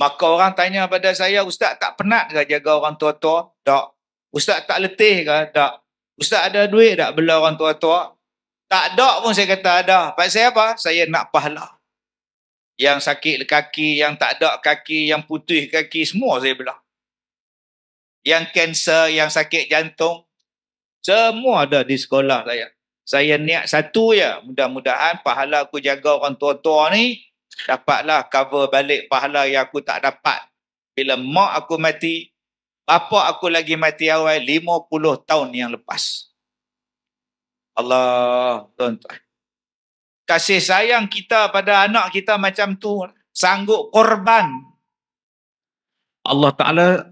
Maka orang tanya pada saya, Ustaz tak penat ke jaga orang tua-tua? Tak. Ustaz tak letih ke? Tak. Ustaz ada duit tak bela orang tua-tua? Tak ada pun saya kata ada. Pasal apa? Saya nak pahala. Yang sakit kaki, yang tak ada kaki, yang putih kaki, semua saya bela. Yang kanser, yang sakit jantung, semua ada di sekolah saya. Saya niat satu je. Mudah-mudahan pahala aku jaga orang tua-tua ni dapatlah cover balik pahala yang aku tak dapat. Bila mak aku mati, bapa aku lagi mati awal 50 tahun yang lepas. Allah, tuan-tuan. Kasih sayang kita pada anak kita macam tu. Sanggup korban. Allah Ta'ala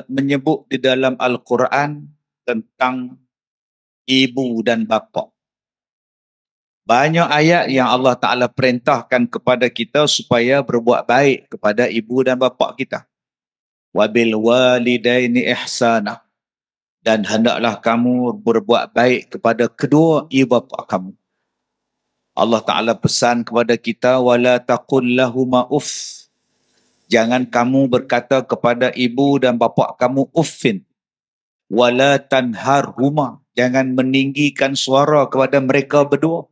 menyebut di dalam Al-Quran tentang ibu dan bapa. Banyak ayat yang Allah Ta'ala perintahkan kepada kita supaya berbuat baik kepada ibu dan bapa kita. Wabil walidaini ihsana. Dan hendaklah kamu berbuat baik kepada kedua ibu bapa kamu. Allah Ta'ala pesan kepada kita, wala taqul lahuma uff. Jangan kamu berkata kepada ibu dan bapa kamu uffin. Wala tanharhuma. Jangan meninggikan suara kepada mereka berdua.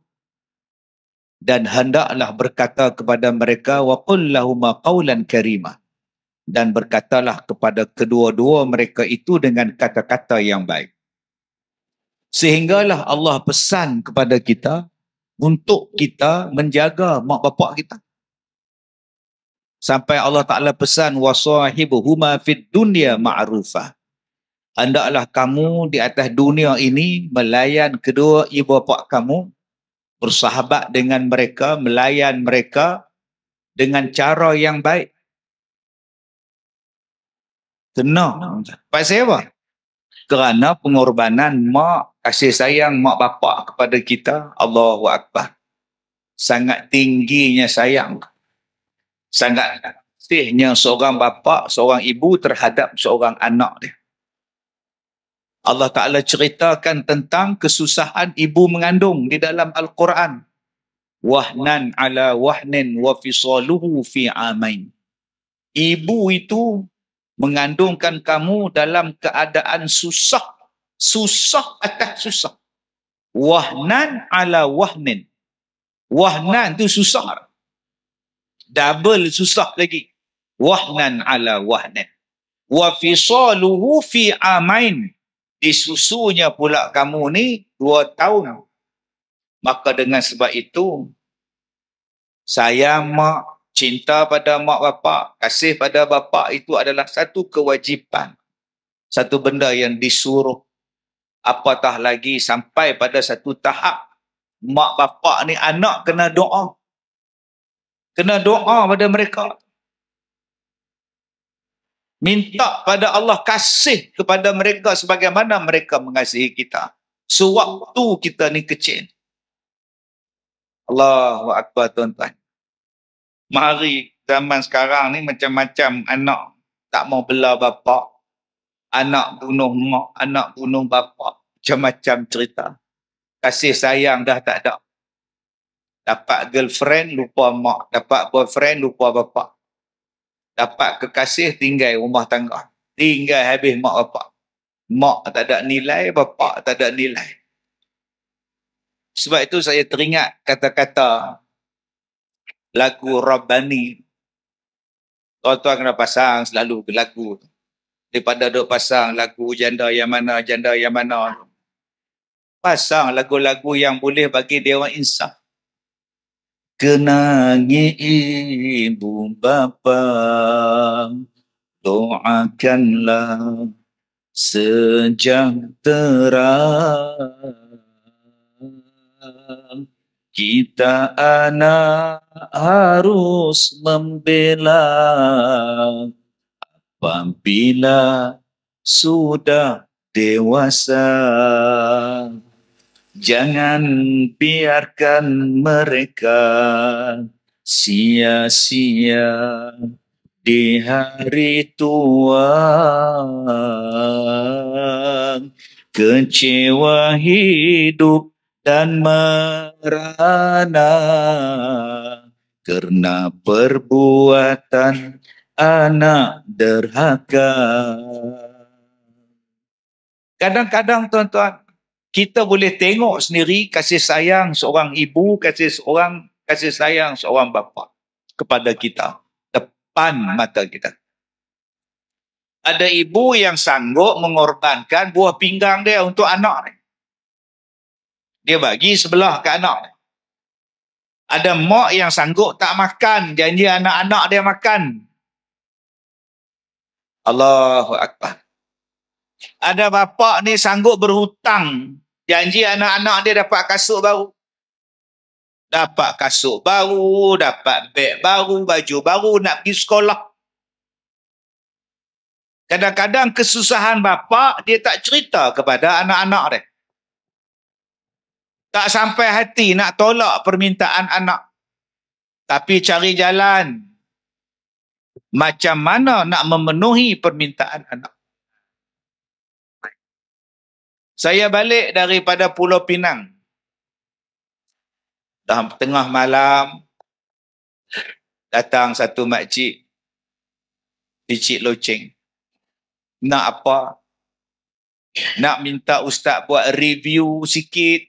Dan hendaklah berkata kepada mereka, wa qul lahuma qawlan karima. Dan berkatalah kepada kedua-dua mereka itu dengan kata-kata yang baik. Sehinggalah Allah pesan kepada kita untuk kita menjaga mak bapak kita. Sampai Allah Ta'ala pesan, wasahibuhuma fid dunya ma'rufah. Hendaklah kamu di atas dunia ini melayan kedua ibu bapa kamu, bersahabat dengan mereka, melayan mereka dengan cara yang baik. Kena. Pasal apa? Kerana pengorbanan mak, kasih sayang mak bapak kepada kita, Allahu Akbar. Sangat tingginya sayang. Sangat kasihnya seorang bapa, seorang ibu terhadap seorang anak dia. Allah Ta'ala ceritakan tentang kesusahan ibu mengandung di dalam Al-Quran. Wahnan ala wahnin wa fisaluhu fi amain. Ibu itu mengandungkan kamu dalam keadaan susah. Susah atas susah. Wahnan ala wahnin. Wahnan itu susah. Double susah lagi. Wahnan ala wahnin. Wa fisaluhu fi amain. Disusunya pula kamu ni 2 tahun. Maka dengan sebab itu, sayang mak, cinta pada mak bapak, kasih pada bapak itu adalah satu kewajipan. Satu benda yang disuruh. Apatah lagi sampai pada satu tahap, mak bapak ni anak kena doa. Kena doa pada mereka. Minta pada Allah kasih kepada mereka sebagaimana mereka mengasihi kita. Sewaktu kita ni kecil. Allahu Akbar, tuan-tuan. Mari zaman sekarang ni macam-macam anak tak mau bela bapa. Anak bunuh mak, anak bunuh bapa. Macam-macam cerita. Kasih sayang dah tak ada. Dapat girlfriend lupa mak. Dapat boyfriend lupa bapa. Dapat kekasih tinggal rumah tangga. Tinggal habis mak bapak. Mak tak ada nilai, bapak tak ada nilai. Sebab itu saya teringat kata-kata lagu Rabbani. Tuan-tuan kena pasang selalu lagu. Daripada duk pasang lagu janda yang mana, janda yang mana. Pasang lagu-lagu yang boleh bagi dewan insaf. Kenangi ibu bapa, doakanlah sejahtera. Kita anak harus membela apabila sudah dewasa. Jangan biarkan mereka sia-sia di hari tua. Kecewa hidup dan merana karena perbuatan anak derhaka. Kadang-kadang tuan-tuan, kita boleh tengok sendiri kasih sayang seorang ibu, kasih sayang seorang bapa kepada kita, depan mata kita. Ada ibu yang sanggup mengorbankan buah pinggang dia untuk anak. Dia bagi sebelah ke anak. Ada mak yang sanggup tak makan, janji anak-anak dia makan. Allahu Akbar. Ada bapa ni sanggup berhutang, janji anak-anak dia dapat kasut baru. Dapat kasut baru, dapat beg baru, baju baru, nak pergi sekolah. Kadang-kadang kesusahan bapa dia tak cerita kepada anak-anak dia. Tak sampai hati nak tolak permintaan anak. Tapi cari jalan. Macam mana nak memenuhi permintaan anak. Saya balik daripada Pulau Pinang. Dalam tengah malam, datang satu makcik. Picit loceng. Nak apa? Nak minta ustaz buat review sikit.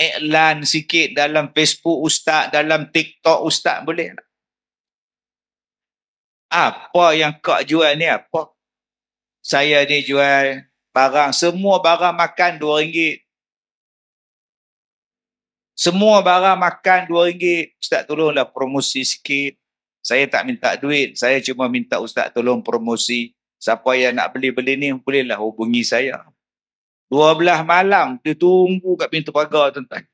Iklan sikit dalam Facebook ustaz, dalam TikTok ustaz, boleh tak? Apa yang kau jual ni apa? Saya ni jual barang, semua barang makan RM2. Semua barang makan RM2. Ustaz tolonglah promosi sikit. Saya tak minta duit, saya cuma minta ustaz tolong promosi. Siapa yang nak beli-beli ni, bolehlah hubungi saya. 12 malam, dia tunggu kat pintu pagar, tuan-tuan.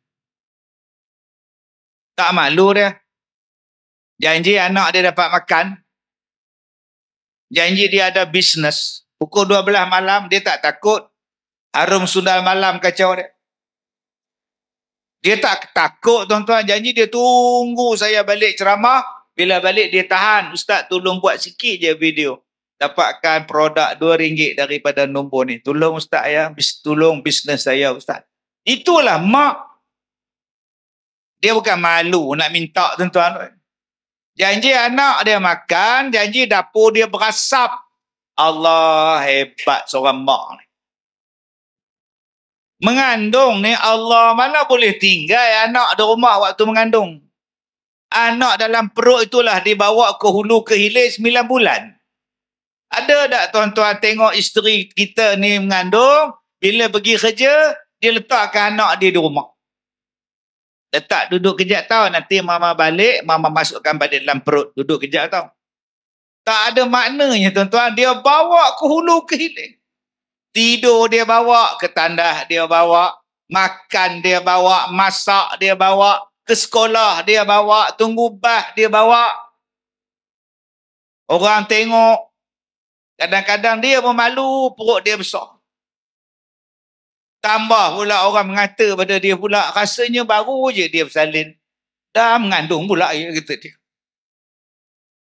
Tak malu dia. Janji anak dia dapat makan. Janji dia ada bisnes. Pukul 12 malam, dia tak takut harum sundal malam kacau dia. Dia tak takut, tuan-tuan. Janji dia tunggu saya balik ceramah. Bila balik dia tahan. Ustaz tolong buat sikit je video. Dapatkan produk RM2 daripada nombor ni. Tolong ustaz ya. Tolong bisnes saya ustaz. Itulah mak. Dia bukan malu nak minta, tuan-tuan. Janji anak dia makan, janji dapur dia berasap. Allah hebat seorang mak ni. Mengandung ni Allah mana boleh tinggal anak di rumah waktu mengandung. Anak dalam perut itulah dibawa ke hulu ke hilir 9 bulan. Ada tak tuan-tuan tengok isteri kita ni mengandung, bila pergi kerja, dia letakkan anak dia di rumah. Letak duduk kejap tau, nanti mama balik, mama masukkan balik dalam perut, duduk kejap tau. Tak ada maknanya tuan-tuan, dia bawa ke hulu ke hilir. Tidur dia bawa, ke tandas dia bawa, makan dia bawa, masak dia bawa, ke sekolah dia bawa, tunggu bas dia bawa. Orang tengok, kadang-kadang dia pun malu, perut dia besar. Tambah pula orang mengata pada dia pula, rasanya baru je dia bersalin. Dah mengandung pula, ya, kata dia.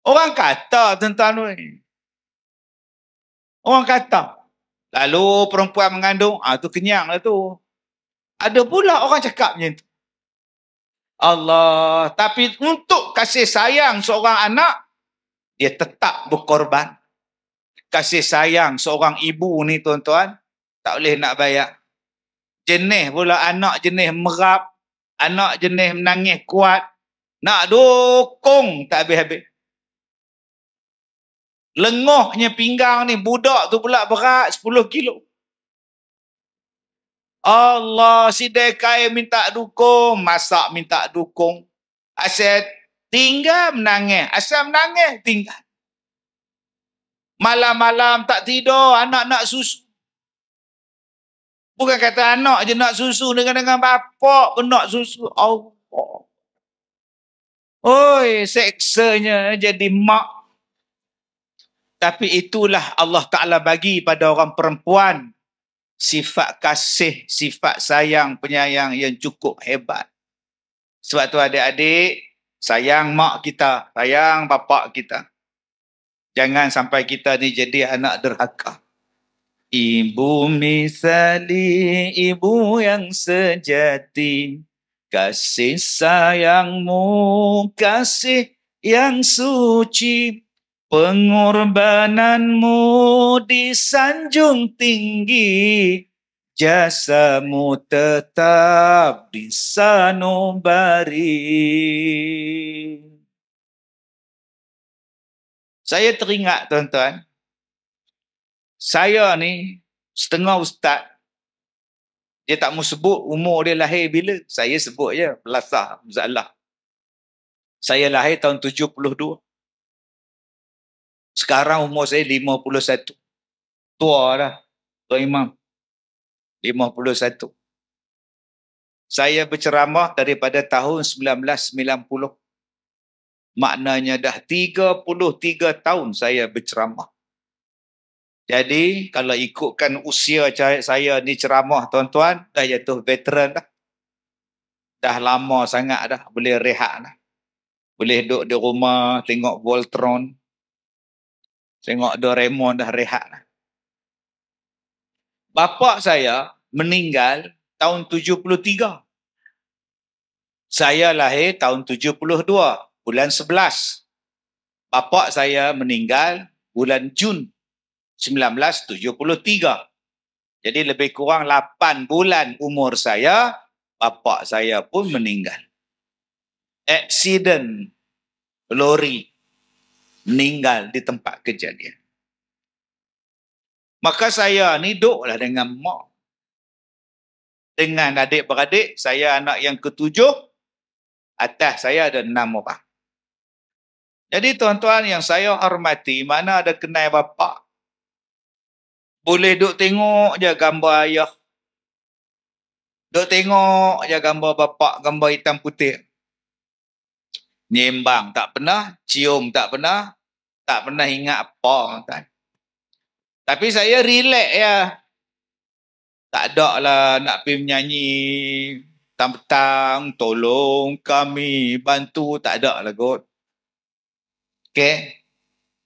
Orang kata, tuan-tuan. Orang kata. Lalu perempuan mengandung, tu kenyang lah tu. Ada pula orang cakap macam tu. Allah, tapi untuk kasih sayang seorang anak, dia tetap berkorban. Kasih sayang seorang ibu ni, tuan-tuan, tak boleh nak bayar. Jenis pula anak jenis merap, anak jenis menangis kuat, nak dukung tak habis-habis. Lengohnya pinggang ni, budak tu pula berat 10 kilo. Allah, sidai kain minta dukung, masak minta dukung. Asal tinggal menangis, asal menangis tinggal. Malam-malam tak tidur, anak nak susu. Bukan kata anak je nak susu, dengan bapak pun nak susu. Allah. Oi, seksanya jadi mak. Tapi itulah Allah Ta'ala bagi pada orang perempuan sifat kasih, sifat sayang, penyayang yang cukup hebat. Sebab tu adik-adik, sayang mak kita, sayang bapak kita. Jangan sampai kita ni jadi anak derhaka. Ibu misali ibu yang sejati, kasih sayangmu, kasih yang suci, Pengorbananmu disanjung tinggi, jasamu tetap disanubari. Saya teringat tuan-tuan, saya ni setengah ustaz. Dia tak mau sebut umur dia lahir bila. Saya sebut je, belasah, masalah. Saya lahir tahun 72. Sekarang umur saya 51. Tua dah, Tuan Imam. 51. Saya berceramah daripada tahun 1990. Maknanya dah 33 tahun saya berceramah. Jadi kalau ikutkan usia saya ni ceramah tuan-tuan, dah jatuh veteran dah. Dah lama sangat dah, boleh rehat dah. Boleh duduk di rumah, tengok Voltron, tengok Doraemon, dah rehat dah. Bapa saya meninggal tahun 73. Saya lahir tahun 72, bulan 11. Bapa saya meninggal bulan Jun 1973. Jadi lebih kurang 8 bulan umur saya, bapa saya pun meninggal. Aksiden lori, meninggal di tempat kejadian. Maka saya ni duduklah dengan mak. Dengan adik-beradik, saya anak yang ketujuh, atas saya ada 6 orang. Jadi tuan-tuan yang saya hormati, mana ada kenal bapa, boleh duk tengok je gambar ayah. Duk tengok je gambar bapa, gambar hitam putih. Nyembang tak pernah, cium tak pernah ingat apa. Tuan. Tapi saya relax ya. Tak ada lah nak pergi menyanyi petang-petang, tolong kami, bantu, tak ada lah kot. Okay?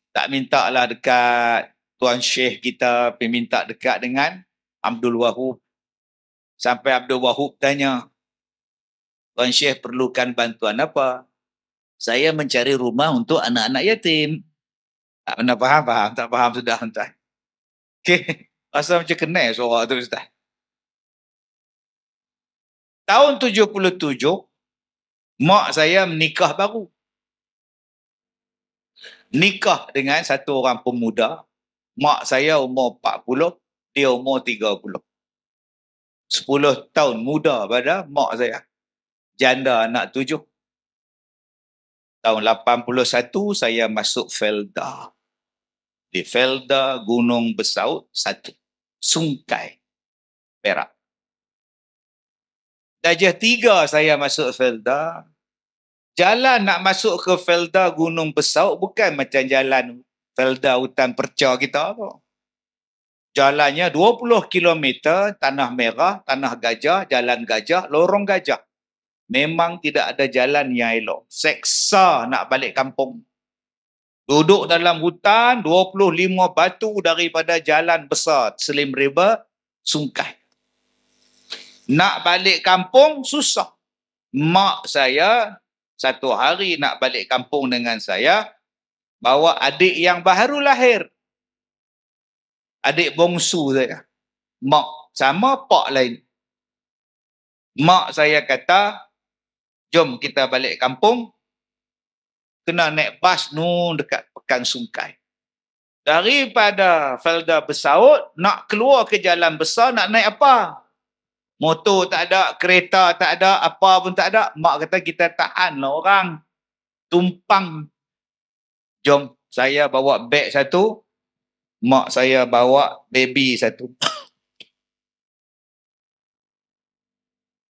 Tak minta lah dekat Tuan Syekh kita, pergi minta dekat dengan Abdul Wahub. Sampai Abdul Wahub tanya, Tuan Syekh perlukan bantuan apa? Saya mencari rumah untuk anak-anak yatim. Tak pernah faham? Tak faham sudah, tuan. Okay? Rasa macam kenal suara tu, Ustaz. Tahun 77, mak saya menikah baru. Nikah dengan satu orang pemuda. Mak saya umur 40, dia umur 30. 10 tahun muda pada mak saya. Janda anak 7. Tahun 81 saya masuk Felda. Di Felda Gunung Besaut 1. Sungkai, Perak. Darjah 3 saya masuk Felda. Jalan nak masuk ke Felda Gunung Besaut bukan macam jalan Felda hutan perca kita apa. Jalannya 20 km, tanah merah, tanah gajah, jalan gajah, lorong gajah. Memang tidak ada jalan yang elok. Seksa nak balik kampung. Duduk dalam hutan, 25 batu daripada jalan besar, Slim River, Sungkai. Nak balik kampung, susah. Mak saya, satu hari nak balik kampung dengan saya, bawa adik yang baru lahir. Adik bongsu saya. Mak sama pak lain. Mak saya kata, jom kita balik kampung. Kena naik bas nun dekat Pekan Sungkai. Daripada Felda Besaut, nak keluar ke jalan besar, nak naik apa? Motor tak ada, kereta tak ada, apa pun tak ada. Mak kata kita tahan lah orang. Tumpang. Jom, saya bawa beg satu. Mak saya bawa baby satu.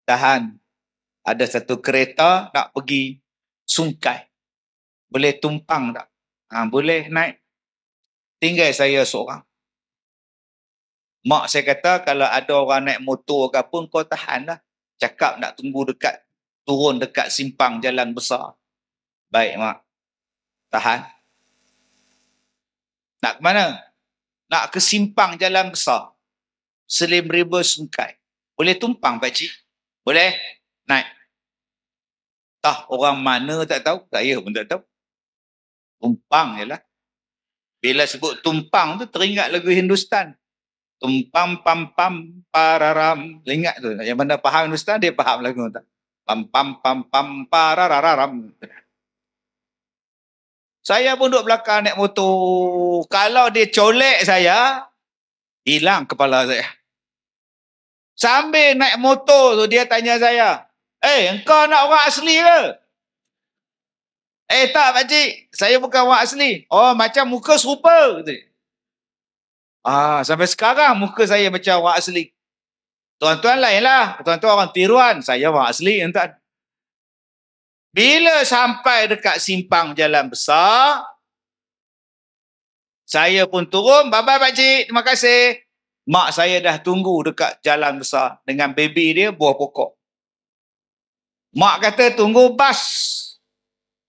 Tahan. Ada satu kereta nak pergi Sungkai. Boleh tumpang tak? Boleh naik. Tinggal saya seorang. Mak saya kata kalau ada orang naik motor ke pun kau tahan lah. Cakap nak tunggu dekat, turun dekat simpang jalan besar. Baik mak. Tahan. Nak ke mana? Nak ke simpang jalan besar. Slim River Sungkai. Boleh tumpang pakcik? Boleh? Naik. Tah orang mana tak tahu. Saya pun tak tahu. Tumpang je lah. Bila sebut tumpang tu teringat lagu Hindustan. Tumpam pam pam pararam. Ingat tu. Yang mana faham Hindustan dia faham lagu tu. Pam pam pam pam parararam. Saya pun duduk belakang naik motor. Kalau dia colek saya, hilang kepala saya. Sambil naik motor tu dia tanya saya, engkau nak orang asli ke? Tak pakcik, saya bukan orang asli. Oh, macam muka serupa. Sampai sekarang muka saya macam orang asli. Tuan-tuan lain lah. Tuan-tuan orang tiruan. Saya orang asli. Tuan. Bila sampai dekat simpang jalan besar, saya pun turun. Bye-bye pakcik. Terima kasih. Mak saya dah tunggu dekat jalan besar dengan baby dia buah pokok. Mak kata tunggu bas.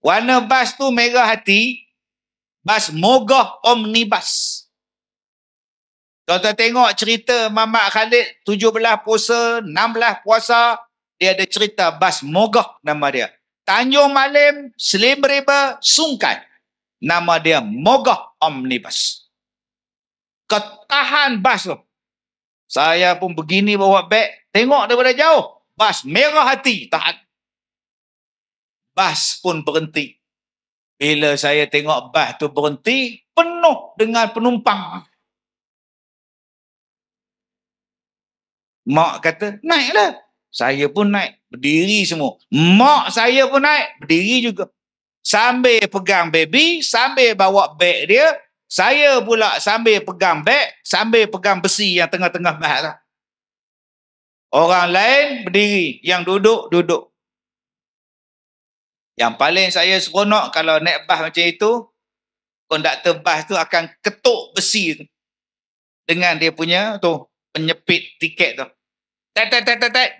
Warna bas tu merah hati. Bas Mogah Omnibus. Tuan-tuan tengok cerita Mamat Khalid 17 puasa, 16 puasa, dia ada cerita bas Mogah nama dia. Tanjung Malim, Slim River, Sungkai. Nama dia Mogah Omnibus. Ketahan bas tu. Saya pun begini bawa beg, tengok daripada jauh. Bas merah hati, tahan. Bas pun berhenti. Bila saya tengok bas tu berhenti, penuh dengan penumpang. Mak kata, naiklah. Saya pun naik, berdiri semua. Mak saya pun naik, berdiri juga. Sambil pegang baby, sambil bawa beg dia, saya pula sambil pegang beg, sambil pegang besi yang tengah-tengah bas. Orang lain berdiri, yang duduk, duduk. Yang paling saya seronok kalau naik bas macam itu, konduktor bas tu akan ketuk besi tu dengan dia punya tu penyepit tiket tu. Tet,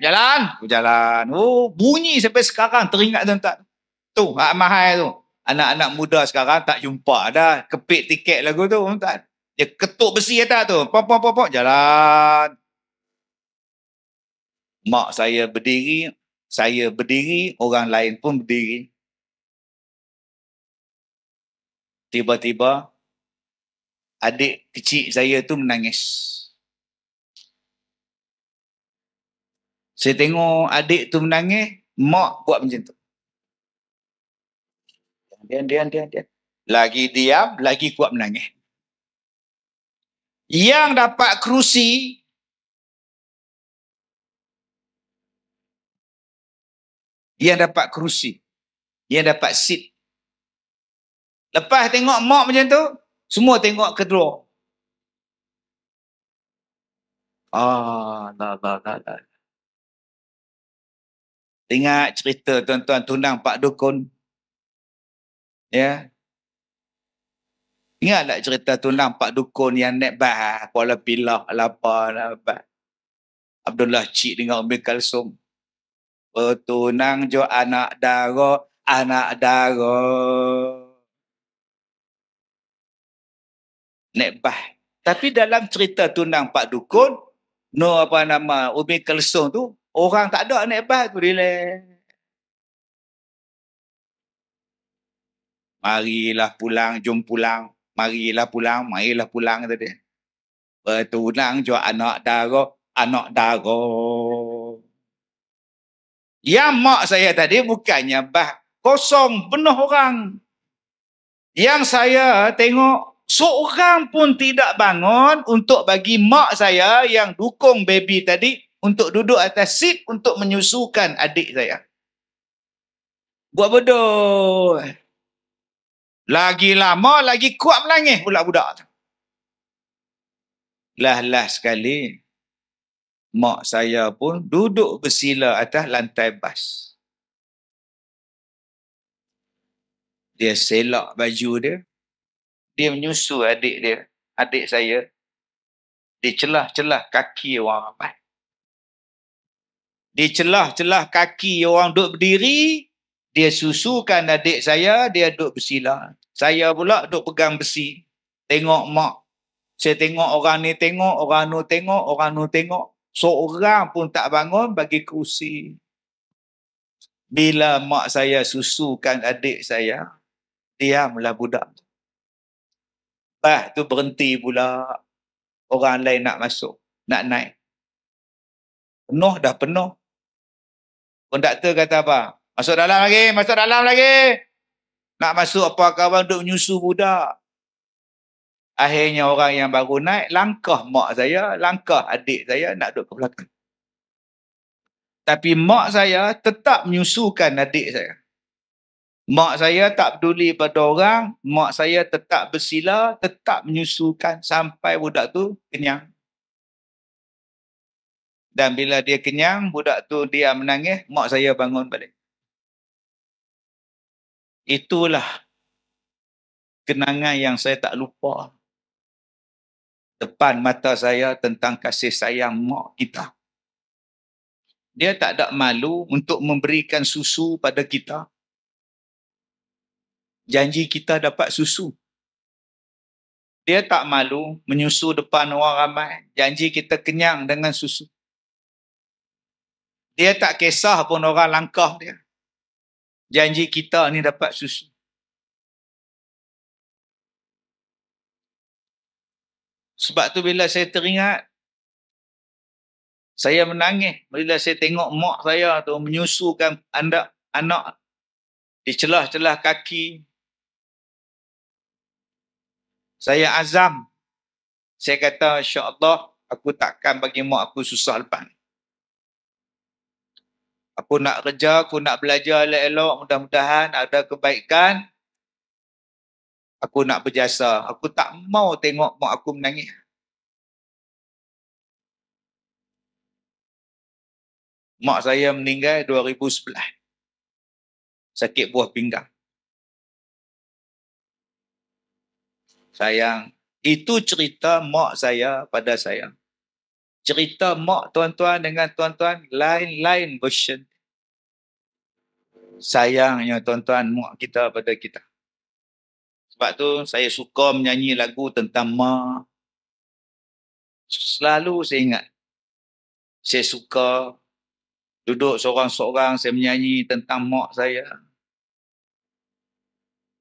jalan. Jalan. Oh, bunyi sampai sekarang teringat tuan-tuan. Tu, hak mahal tu. Anak-anak muda sekarang tak jumpa dah kepit tiket lagu tu, tuan-tuan. Dia ketuk besi atas tu. Pop, jalan. Mak saya berdiri, orang lain pun berdiri. Tiba-tiba adik kecil saya tu menangis. Saya tengok adik tu menangis, mak buat macam tu. Diam. Lagi diam, lagi kuat menangis. Yang dapat kerusi, yang dapat seat. Lepas tengok mak macam tu, semua tengok kedua. La. Ingat cerita tuan-tuan tunang Pak Dukun. Ya. Ingat tak cerita tunang Pak Dukun yang naik bas Kuala Pilah, Alapa, Abdullah Cik dengan Umi Kalsum. Bertunang jo anak dara. Naik bas. Tapi dalam cerita tunang Pak Dukun, Umi Kalsum tu, orang tak ada naik bas tu, relax. Marilah pulang, jom pulang. Marilah pulang tadi. Bertunang jo anak dara. Yang mak saya tadi bukannya bah kosong, penuh orang. Yang saya tengok seorang pun tidak bangun untuk bagi mak saya yang dukung baby tadi untuk duduk atas seat untuk menyusukan adik saya. Buat bodoh. Lagi lama, lagi kuat menangis pula budak tu. Lah sekali, mak saya pun duduk bersila atas lantai bas. Dia selak baju dia. Dia menyusu adik saya. Dia celah-celah kaki orang ramai. Dia celah-celah kaki orang duduk berdiri. Dia susukan adik saya, dia duduk bersila. Saya pula duduk pegang besi. Tengok mak. Saya tengok orang ni tengok, orang nu tengok. Seorang pun tak bangun bagi kerusi. Bila mak saya susukan adik saya, diamlah budak. Lepas tu berhenti pula. Orang lain nak masuk, nak naik. Penuh dah penuh. Konduktor kata apa? Masuk dalam lagi, masuk dalam lagi. Nak masuk apa kawan duk menyusu budak. Akhirnya orang yang baru naik, langkah mak saya, langkah adik saya nak duduk ke belakang. Tapi mak saya tetap menyusukan adik saya. Mak saya tak peduli pada orang, mak saya tetap bersila, tetap menyusukan sampai budak tu kenyang. Dan bila dia kenyang, budak tu dia menangis, mak saya bangun balik. Itulah kenangan yang saya tak lupa. Depan mata saya tentang kasih sayang mak kita. Dia tak ada malu untuk memberikan susu pada kita. Janji kita dapat susu. Dia tak malu menyusu depan orang ramai. Janji kita kenyang dengan susu. Dia tak kisah pun orang langkah dia. Janji kita ni dapat susu. Sebab tu bila saya teringat, saya menangis bila saya tengok mak saya tu menyusukan anak di celah-celah kaki. Saya azam. Saya kata, insya-Allah aku takkan bagi mak aku susah lepas ni. Aku nak kerja, aku nak belajar elok-elok, mudah-mudahan ada kebaikan. Aku nak berjasa. Aku tak mau tengok mak aku menangis. Mak saya meninggal 2011. Sakit buah pinggang. Sayang, itu cerita mak saya pada saya. Cerita mak tuan-tuan dengan tuan-tuan lain-lain version. Sayangnya tuan-tuan mak kita pada kita. Sebab tu saya suka menyanyi lagu tentang mak. Selalu saya ingat. Saya suka duduk seorang-seorang saya menyanyi tentang mak saya.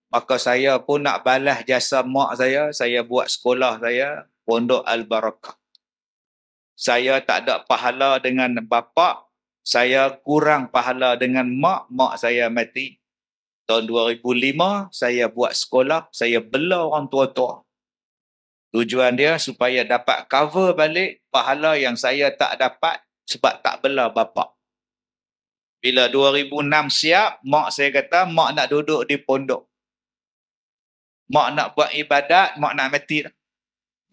Maka saya pun nak balas jasa mak saya buat sekolah saya, Pondok Al-Barakah. Saya tak ada pahala dengan bapa, saya kurang pahala dengan mak saya mati. Tahun 2005, saya buat sekolah, saya bela orang tua-tua. Tujuan dia supaya dapat cover balik pahala yang saya tak dapat sebab tak bela bapa. Bila 2006 siap, mak saya kata, mak nak duduk di pondok. Mak nak buat ibadat, mak nak mati.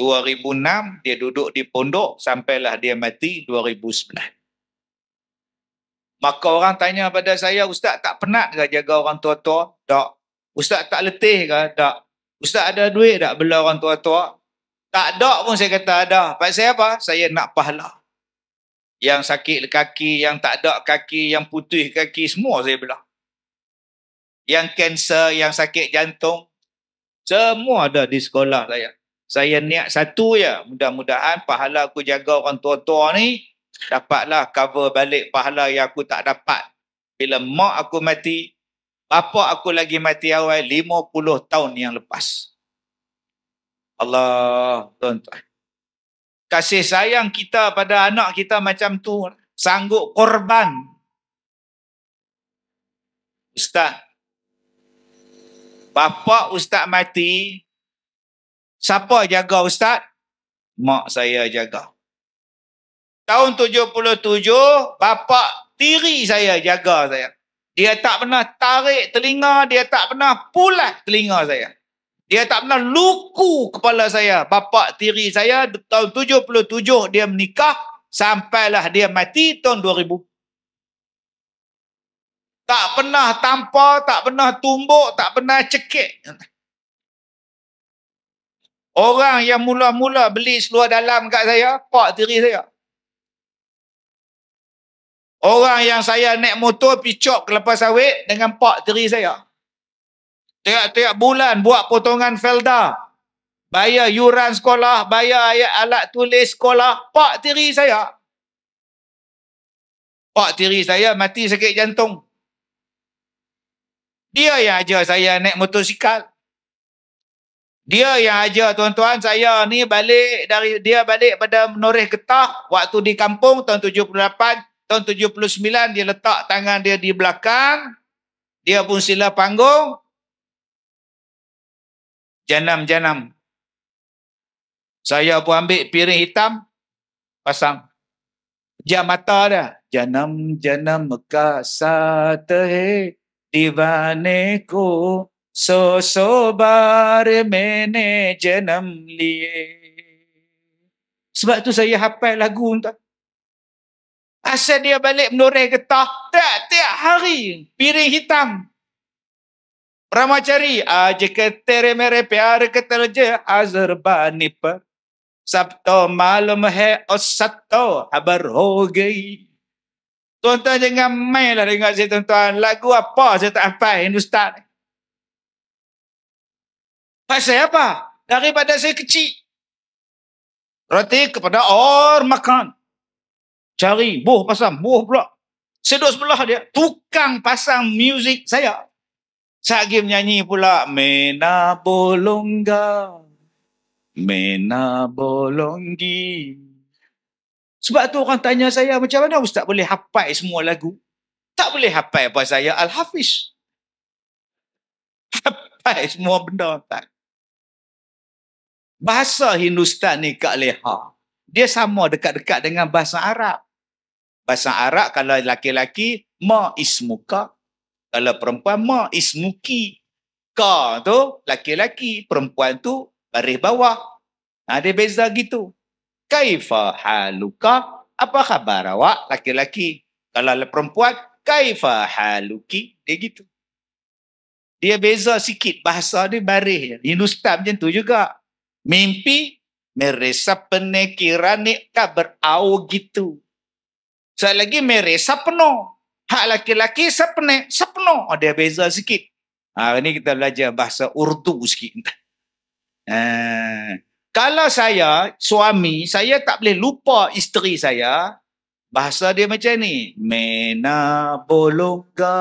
2006, dia duduk di pondok, sampailah dia mati 2011. Maka orang tanya pada saya, Ustaz tak penat ke jaga orang tua-tua? Tak. Ustaz tak letih ke? Tak. Ustaz ada duit tak bela orang tua-tua? Tak ada pun saya kata ada. Pasal apa? Saya nak pahala. Yang sakit kaki, yang tak ada kaki, yang putih kaki, semua saya bela. Yang kanser, yang sakit jantung, semua ada di sekolah saya. Saya niat satu ya, mudah-mudahan pahala aku jaga orang tua-tua ni dapatlah cover balik pahala yang aku tak dapat. Bila mak aku mati, bapa aku lagi mati awal 50 tahun yang lepas. Allah, tuan-tuan. Kasih sayang kita pada anak kita macam tu, sanggup korban. Ustaz, bapa Ustaz mati, siapa jaga Ustaz? Mak saya jaga. Tahun 77, bapa tiri saya jaga saya. Dia tak pernah tarik telinga, dia tak pernah pulat telinga saya. Dia tak pernah luku kepala saya. Bapa tiri saya tahun 77 dia menikah, sampailah dia mati tahun 2000. Tak pernah tampar, tak pernah tumbuk, tak pernah cekik. Orang yang mula-mula beli seluar dalam kat saya, pak tiri saya. Orang yang saya naik motor picok kelapa sawit dengan pak tiri saya. Tiap-tiap bulan buat potongan felda. Bayar yuran sekolah, bayar alat tulis sekolah, pak tiri saya. Pak tiri saya mati sakit jantung. Dia yang ajar saya naik motosikal. Dia yang ajar tuan-tuan. Saya ni balik pada Menoreh Getah waktu di kampung tahun 78, tahun 79 dia letak tangan dia di belakang. Dia pun sila panggung. Janam-janam. Saya pun ambil piring hitam, pasang. Jam mata dah. Janam-janam kasat hai divane ko so bare mene janam liye. Sebab tu saya hafal lagu tu. Asal dia balik Menoreh Getah, tiap hari piring hitam. Brahmachari आज के तेरे मेरे प्यार के तरजे अजरबानी पर सब तो मालूम है और सब तो खबर हो गई. Tuan-tuan jangan main lah dengar saya tuan-tuan. Lagu apa saya tak hafal Hindustan. Pasal apa? Daripada saya kecil. Roti kepada or makan. Cari, buh pasang, buh pula. Seduk sebelah dia. Tukang pasang muzik saya. Saya menyanyi pula. Mena bolongga. Mena bolonggi. Sebab tu orang tanya saya, macam mana Ustaz boleh hafal semua lagu? Tak boleh hafal apa saya Al-Hafiz. Hafal semua benda. Tak. Bahasa Hindustan ni Kak Leha, dia sama dekat-dekat dengan bahasa Arab. Bahasa Arab kalau laki-laki, ma ismuka. Kalau perempuan, ma ismuki. Ka tu laki-laki, perempuan tu baris bawah. Dia beza gitu. Kaifa haluka? Apa khabar awak? Laki-laki. Kalau perempuan, kaifa haluki? Dia gitu. Dia beza sikit. Bahasa dia baris. Hindustan macam tu juga. Mimpi, meresa pene kirani ka berau gitu. Sekali lagi, meresa penuh. Hak laki-laki sepene. Dia beza sikit. Ini kita belajar bahasa Urdu sikit. Kalau saya, suami, saya tak boleh lupa isteri saya. Bahasa dia macam ni. Mena bolongga.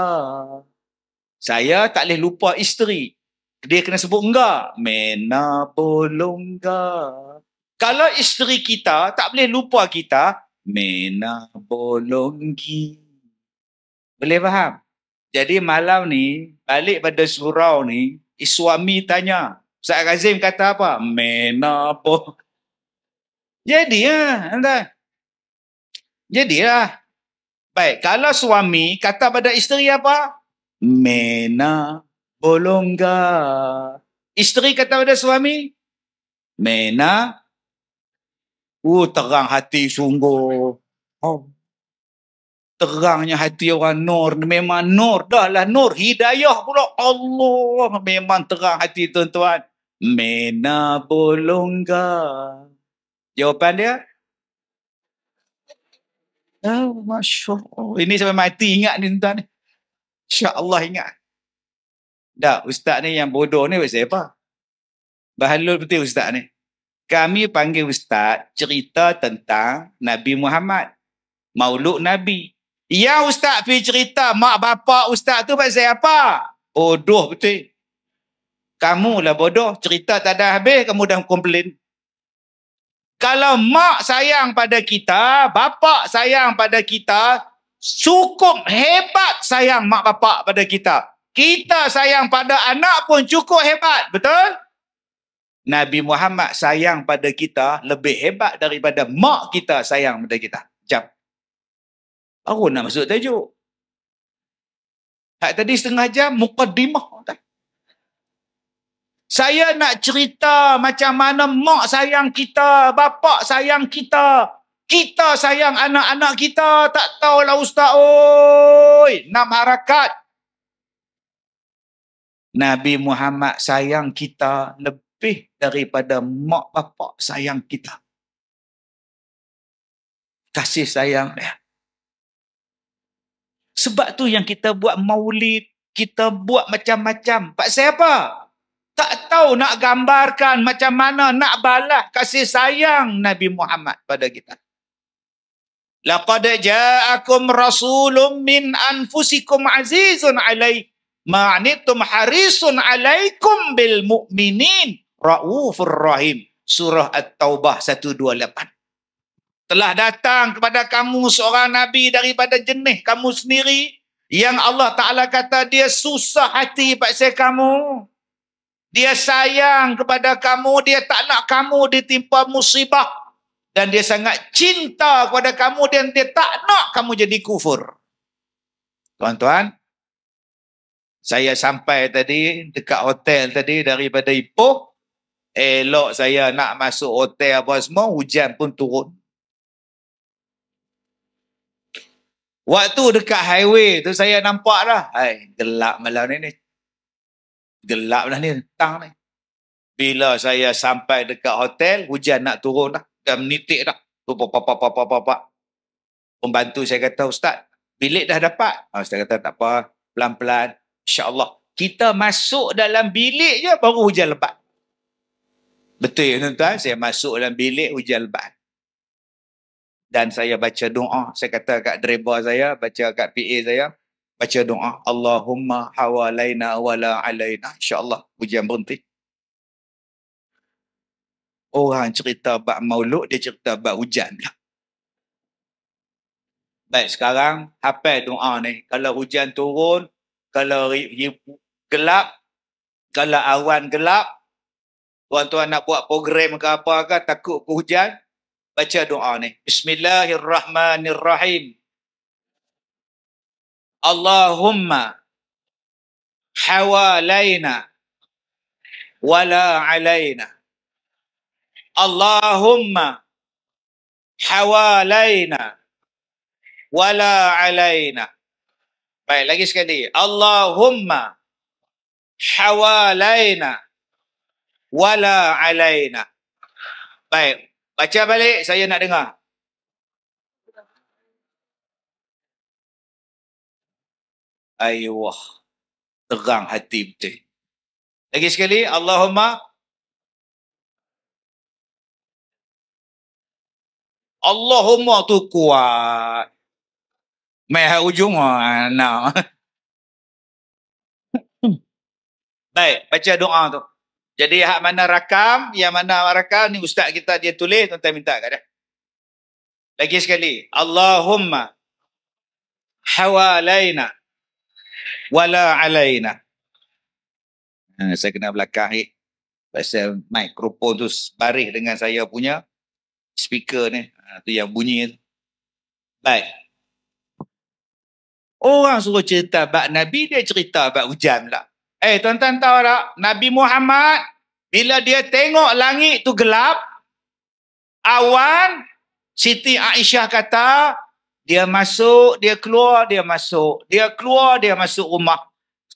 Saya tak boleh lupa isteri. Dia kena sebut enggak. Mena bolongga. Kalau isteri kita tak boleh lupa kita. Mena bolonggi. Boleh faham? Jadi malam ni, balik pada surau ni, suami tanya. Ustaz Kazim kata apa? Mena po. Jadilah. Baik, kalau suami kata pada isteri apa? Mena bolongga. Isteri kata pada suami? Mena. Terang hati sungguh. Terangnya hati orang nur. Memang nur. Dah lah nur. Hidayah pula. Allah. Memang terang hati tuan-tuan. Mena bolongga. Jawapan dia? Masya Allah. Ini sampai mati ingat ni tuan-tuan. Insya Allah ingat. Dah, ustaz ni yang bodoh ni buat apa? Bahalul betul ustaz ni. Kami panggil ustaz cerita tentang Nabi Muhammad. Maulud Nabi. Ya ustaz pergi cerita mak bapak ustaz tu pasal apa? Bodoh betul. Kamu lah bodoh. Cerita tak ada habis, kamu dah komplain. Kalau mak sayang pada kita, bapak sayang pada kita, cukup hebat sayang mak bapak pada kita. Kita sayang pada anak pun cukup hebat. Betul? Nabi Muhammad sayang pada kita lebih hebat daripada mak kita sayang pada kita. Jam. Aku nak masuk tajuk. Hak tadi setengah jam, mukaddimah. Saya nak cerita macam mana mak sayang kita, bapak sayang kita. Kita sayang anak-anak kita. Tak tahulah ustaz, oi. 6 harakat. Nabi Muhammad sayang kita lebih daripada mak bapak sayang kita. Kasih sayang dia. Sebab tu yang kita buat maulid, kita buat macam-macam. Pasal apa? Tak tahu nak gambarkan macam mana nak balas kasih sayang Nabi Muhammad pada kita. Laqad ja'akum rasulun min anfusikum azizun alaih ma'anitum harisun alaikum bil mu'minin Ra'ufur Rahim. Surah At-Taubah 128. Telah datang kepada kamu seorang Nabi daripada jenis kamu sendiri, yang Allah Ta'ala kata dia susah hati pasal kamu. Dia sayang kepada kamu, dia tak nak kamu ditimpa musibah. Dan dia sangat cinta kepada kamu dan dia tak nak kamu jadi kufur. Tuan-tuan, saya sampai tadi dekat hotel tadi daripada Ipoh. Elok saya nak masuk hotel apa semua, hujan pun turun. Waktu dekat highway tu saya nampak dah. Gelap malam ni. Gelap dah ni, petang ni. Bila saya sampai dekat hotel, hujan nak turun dah. Dah menitik dah. Pembantu saya kata, Ustaz, bilik dah dapat. Ustaz kata, tak apa. Pelan-pelan. InsyaAllah. Kita masuk dalam bilik je, baru hujan lebat. Betul ya tuan-tuan? Saya masuk dalam bilik, hujan lebat. Dan saya baca doa. Saya kata kat driver saya, baca kat PA saya, baca doa. Allahumma hawalaina wala alaina. InsyaAllah hujan berhenti. Orang cerita bab maulud, dia cerita bab hujan pula. Baik, sekarang hafal doa ni. Kalau hujan turun, kalau gelap, kalau awan gelap, tuan-tuan nak buat program ke apa ke, takut ke hujan, baca doa ni. Bismillahirrahmanirrahim. Allahumma hawalaina wala alaina. Allahumma hawalaina wala alaina. Baik, lagi sekali. Allahumma hawalaina wala alaina. Baik, baca balik, saya nak dengar. Ayuh, terang hati betul. Lagi sekali, Allahumma tu kuat. Mai ujung nak. Baik, baca doa tu. Jadi hak mana rakam, yang mana rakam ni ustaz kita dia tulis, tuan-tuan minta kat dia. Lagi sekali, Allahumma hawalaina wala alaina. Saya kena belakang pasal mikrofon tu baris dengan saya punya speaker ni. Tu yang bunyi tu. Baik. Orang suruh cerita bab Nabi, dia cerita bab hujan pula. Tuan-tuan tahu tak? Nabi Muhammad, bila dia tengok langit tu gelap, awan, Siti Aisyah kata, dia masuk, dia keluar, dia masuk. Dia keluar, dia masuk rumah.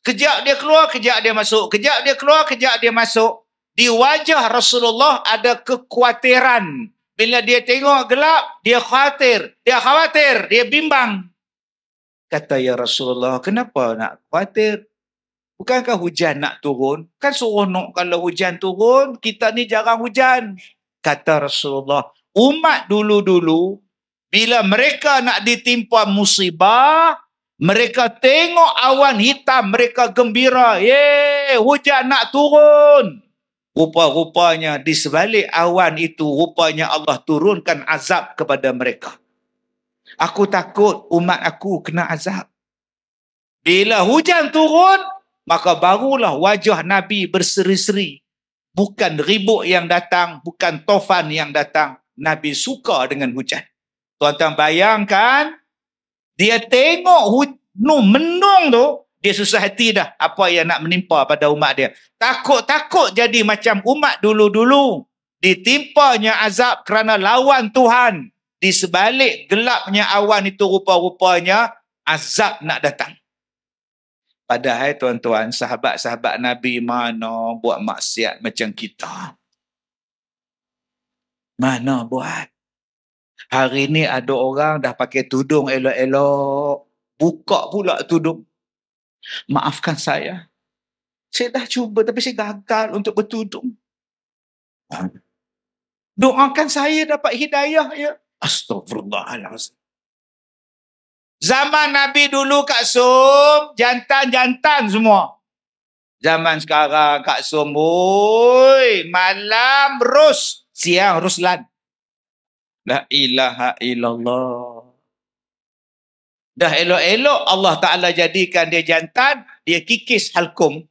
Kejap dia keluar, kejap dia masuk. Kejap dia keluar, kejap dia masuk. Di wajah Rasulullah ada kekhawatiran. Bila dia tengok gelap, dia khawatir. Dia khawatir, dia bimbang. Kata, ya Rasulullah, kenapa nak khawatir? Bukankah hujan nak turun? Kan seronok kalau hujan turun, kita ni jarang hujan. Kata Rasulullah, umat dulu-dulu, bila mereka nak ditimpa musibah, mereka tengok awan hitam, mereka gembira. Yeay, hujan nak turun. Rupa-rupanya di sebalik awan itu, rupanya Allah turunkan azab kepada mereka. Aku takut umat aku kena azab. Bila hujan turun, maka barulah wajah Nabi berseri-seri. Bukan ribut yang datang, bukan tofan yang datang. Nabi suka dengan hujan. Tuan-tuan bayangkan, dia tengok mendung tu, dia susah hati dah apa yang nak menimpa pada umat dia. Takut-takut jadi macam umat dulu-dulu. Ditimpanya azab kerana lawan Tuhan. Di sebalik gelapnya awan itu rupa-rupanya azab nak datang. Padahal tuan-tuan, sahabat-sahabat Nabi mana buat maksiat macam kita. Mana buat. Hari ni ada orang dah pakai tudung elok-elok. Buka pula tudung. Maafkan saya. Saya dah cuba tapi saya gagal untuk bertudung. Doakan saya dapat hidayah ya. Astagfirullahaladzim. Zaman Nabi dulu Kak Som, jantan-jantan semua. Zaman sekarang Kak Som, oi, malam Rus, siang Ruslan. La ilaha illallah. Dah elok-elok Allah Ta'ala jadikan dia jantan, dia kikis halkum.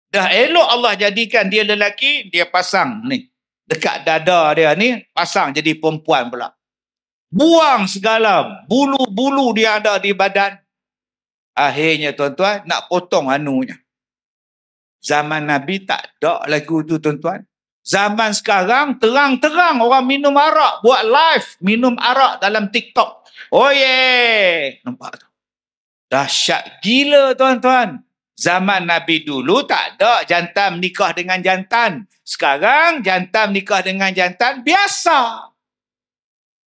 Dah elok Allah jadikan dia lelaki, dia pasang ni. Dekat dada dia ni, pasang jadi perempuan pula. Buang segala bulu-bulu dia ada di badan. Akhirnya tuan-tuan, nak potong anunya. Zaman Nabi tak ada lagu tu tuan-tuan. Zaman sekarang terang-terang orang minum arak, buat live minum arak dalam TikTok. Oh yeah. Nampak tu. Dahsyat gila tuan-tuan. Zaman Nabi dulu tak ada jantan menikah dengan jantan. Sekarang jantan menikah dengan jantan biasa.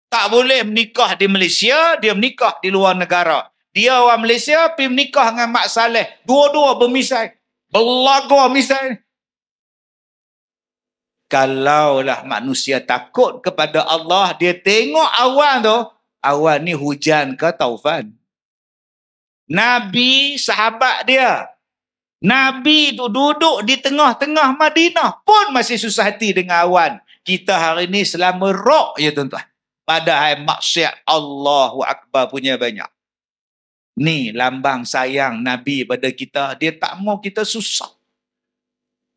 Tak boleh menikah di Malaysia, dia menikah di luar negara. Dia orang Malaysia pergi menikah dengan Mak Saleh. Dua-dua bermisai. Berlagu misal. Kalaulah manusia takut kepada Allah, dia tengok awan tu, awan ni hujan ke taufan. Nabi, sahabat dia, Nabi tu duduk di tengah-tengah Madinah pun masih susah hati dengan awan. Kita hari ni selama rok ya tuan-tuan. Padahal maksiat Allahu Akbar punya banyak. Ni lambang sayang Nabi pada kita. Dia tak mau kita susah.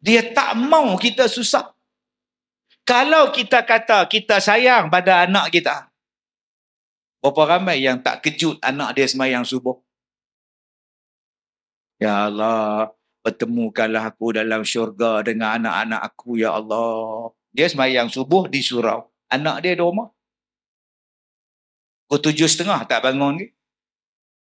Dia tak mau kita susah. Kalau kita kata kita sayang pada anak kita, berapa ramai yang tak kejut anak dia sembahyang subuh? Ya Allah, pertemukanlah aku dalam syurga dengan anak-anak aku, ya Allah. Dia sembahyang subuh di surau. Anak dia di rumah. Pukul 7.30 tak bangun ke?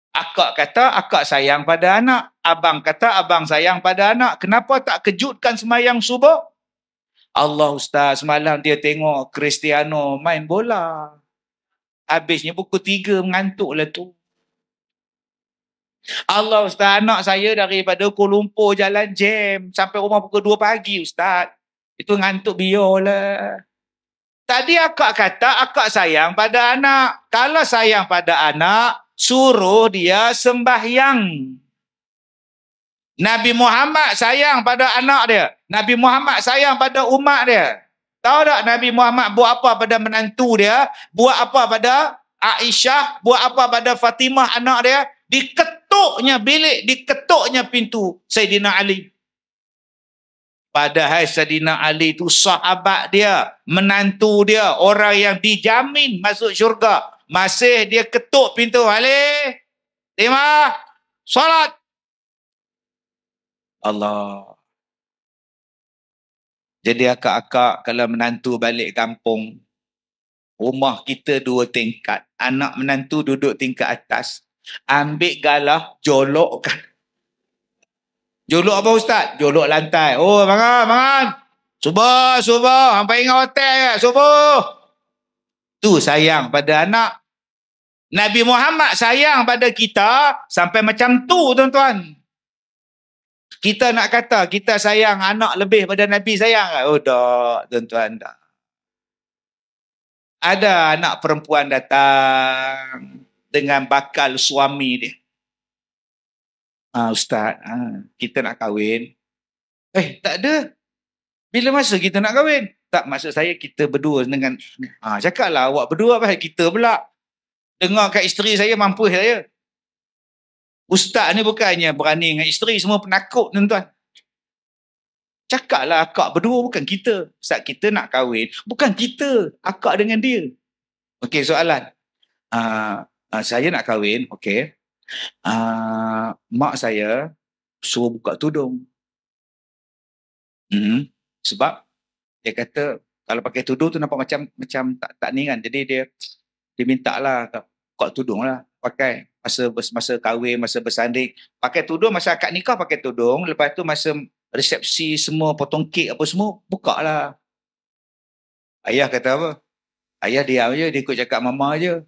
Akak kata akak sayang pada anak. Abang kata abang sayang pada anak. Kenapa tak kejutkan sembahyang subuh? Allah Ustaz, semalam dia tengok Cristiano main bola. Habisnya pukul 3 mengantuk lah tu. Allah Ustaz, anak saya daripada Kuala Lumpur jalan jam sampai rumah pukul 2 pagi Ustaz. Itu ngantuk biarlah. Tadi akak kata akak sayang pada anak. Kalau sayang pada anak, suruh dia sembahyang. Nabi Muhammad sayang pada anak dia. Nabi Muhammad sayang pada umat dia. Tahu tak Nabi Muhammad buat apa pada menantu dia? Buat apa pada Aisyah? Buat apa pada Fatimah anak dia? Diketuknya bilik, diketuknya pintu Sayyidina Ali. Padahal Sayyidina Ali itu sahabat dia, menantu dia, orang yang dijamin masuk syurga. Masih dia ketuk pintu. Ali, terima, solat. Allah. Jadi akak-akak kalau menantu balik kampung, rumah kita 2 tingkat. Anak menantu duduk tingkat atas. Ambil galah, jolokkan. Jolok apa Ustaz? Jolok lantai. Oh, mangan. Subuh. Sampai ingat hotel ya, subuh. Tu sayang pada anak. Nabi Muhammad sayang pada kita sampai macam tu tuan-tuan. Kita nak kata kita sayang anak lebih pada Nabi sayang. Oh tak tuan-tuan tak. Ada anak perempuan datang dengan bakal suami dia. Ustaz, kita nak kahwin. Tak ada. Bila masa kita nak kahwin? Tak, maksud saya kita berdua dengan... cakaplah awak berdua apa? Kita pula. Dengar kat isteri saya, mampu saya. Ustaz ni bukannya berani dengan isteri, semua penakut tuan-tuan. Cakaplah akak berdua, bukan kita. Ustaz, kita nak kahwin. Bukan kita, akak dengan dia. Okey, soalan. Saya nak kahwin, okey. Mak saya suruh buka tudung. Sebab dia kata kalau pakai tudung tu nampak macam tak ni kan. Jadi dia minta lah buka tudung lah. Pakai masa kahwin, masa bersanding. Pakai tudung, masa akad nikah pakai tudung. Lepas tu masa resepsi semua, potong kek apa semua, buka lah. Ayah kata apa? Ayah diam je, dia ikut cakap mama je.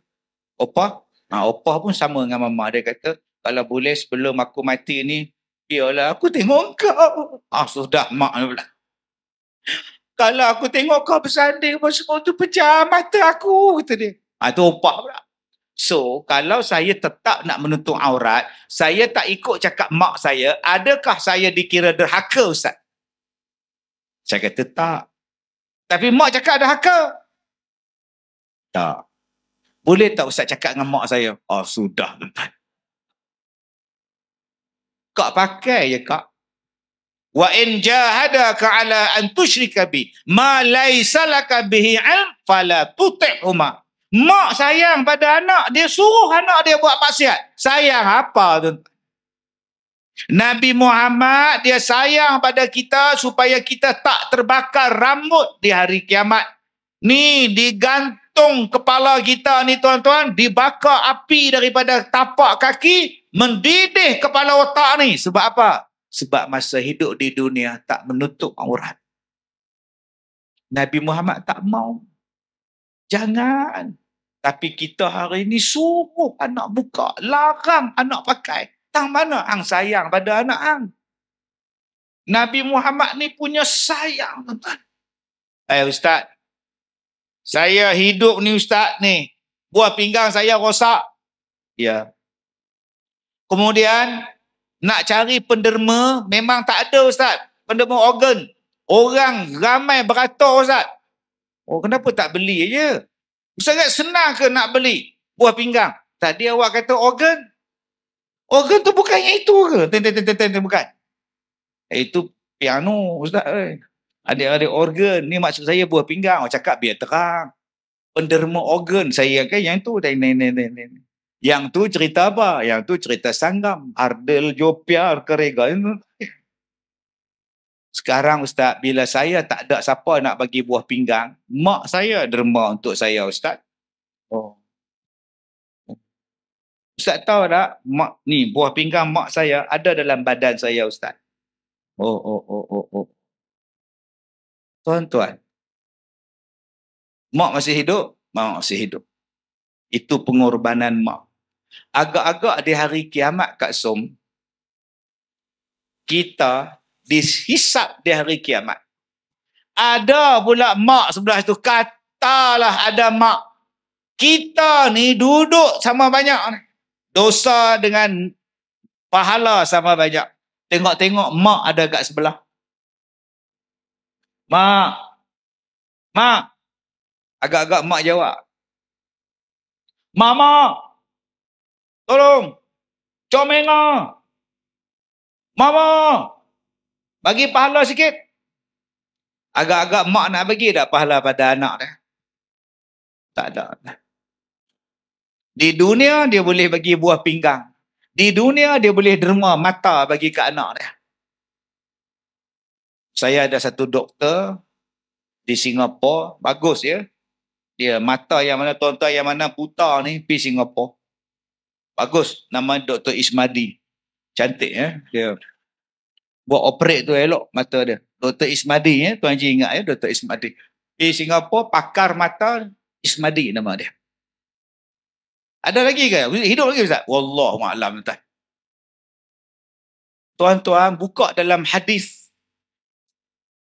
Opah? Opah pun sama dengan mama. Dia kata, kalau boleh sebelum aku mati ni, biarlah aku tengok kau. Sudah mak pula. Kalau aku tengok kau bersanding, semua tu pecah mata aku, kata dia. Itu opah pula. So, kalau saya tetap nak menutup aurat, saya tak ikut cakap mak saya, adakah saya dikira derhaka, Ustaz? Saya kata tak. Tapi mak cakap derhaka? Tak. Boleh tak Ustaz cakap dengan mak saya? Oh, sudah. Kak pakai je, Kak. Wa in jahadaka ala an tusyrika bi ma laysa laka bihi ilm fala tuti'huma. Mak sayang pada anak, dia suruh anak dia buat maksiat. Sayang apa tu? Nabi Muhammad dia sayang pada kita supaya kita tak terbakar rambut di hari kiamat. Ni digantung kepala kita ni tuan-tuan, dibakar api daripada tapak kaki, mendidih kepala otak ni. Sebab apa? Sebab masa hidup di dunia tak menutup aurat. Nabi Muhammad tak mau. Jangan. Tapi kita hari ini suruh anak buka, larang anak pakai. Tang mana hang sayang pada anak hang? Nabi Muhammad ni punya sayang, tuan-tuan. Ustaz, saya hidup ni Ustaz ni, buah pinggang saya rosak. Ya. Kemudian nak cari penderma memang tak ada Ustaz. Penderma organ. Orang ramai beratur Ustaz. Oh, kenapa tak beli je? Sangat senang ke nak beli buah pinggang? Tadi awak kata organ. Organ tu bukan yang itu ke? Bukan. Itu piano Ustaz. Adik-adik organ. Ni maksud saya buah pinggang. Awak cakap biar terang. Penderma organ saya kan yang tu. Yang tu cerita apa? Yang tu cerita Sanggam. Ardel, Jopiar, Kerega. Sekarang Ustaz, bila saya tak ada siapa nak bagi buah pinggang, mak saya derma untuk saya Ustaz. Oh. Ustaz tahu tak, mak ni buah pinggang mak saya ada dalam badan saya Ustaz. Oh. Tuan-tuan, mak masih hidup? Mak masih hidup. Itu pengorbanan mak. Agak-agak di hari kiamat Kak Som, kita dihisap di hari kiamat. Ada pula mak sebelah tu, katalah ada mak. Kita ni duduk sama banyak. Dosa dengan pahala sama banyak. Tengok-tengok mak ada kat sebelah. Mak. Agak-agak mak jawab. Mama. Tolong. Comenga. Mama. Bagi pahala sikit. Agak-agak mak nak bagi tak pahala pada anak dia? Tak ada. Di dunia dia boleh bagi buah pinggang. Di dunia dia boleh derma mata bagi ke anak dia. Saya ada satu doktor di Singapura, bagus ya. Dia mata yang mana tuan-tuan yang mana buta ni pergi Singapura. Bagus, nama Dr. Ismadi. Cantik ya. Dia buat operate tu elok mata dia. Dr. Ismadi ya, Tuan Haji ingat ya, Dr. Ismadi. Di Singapura pakar mata Ismadi nama dia. Ada lagi ke? Hidup lagi Ustaz? Wallahualam tuan. Tuan-tuan buka dalam hadis.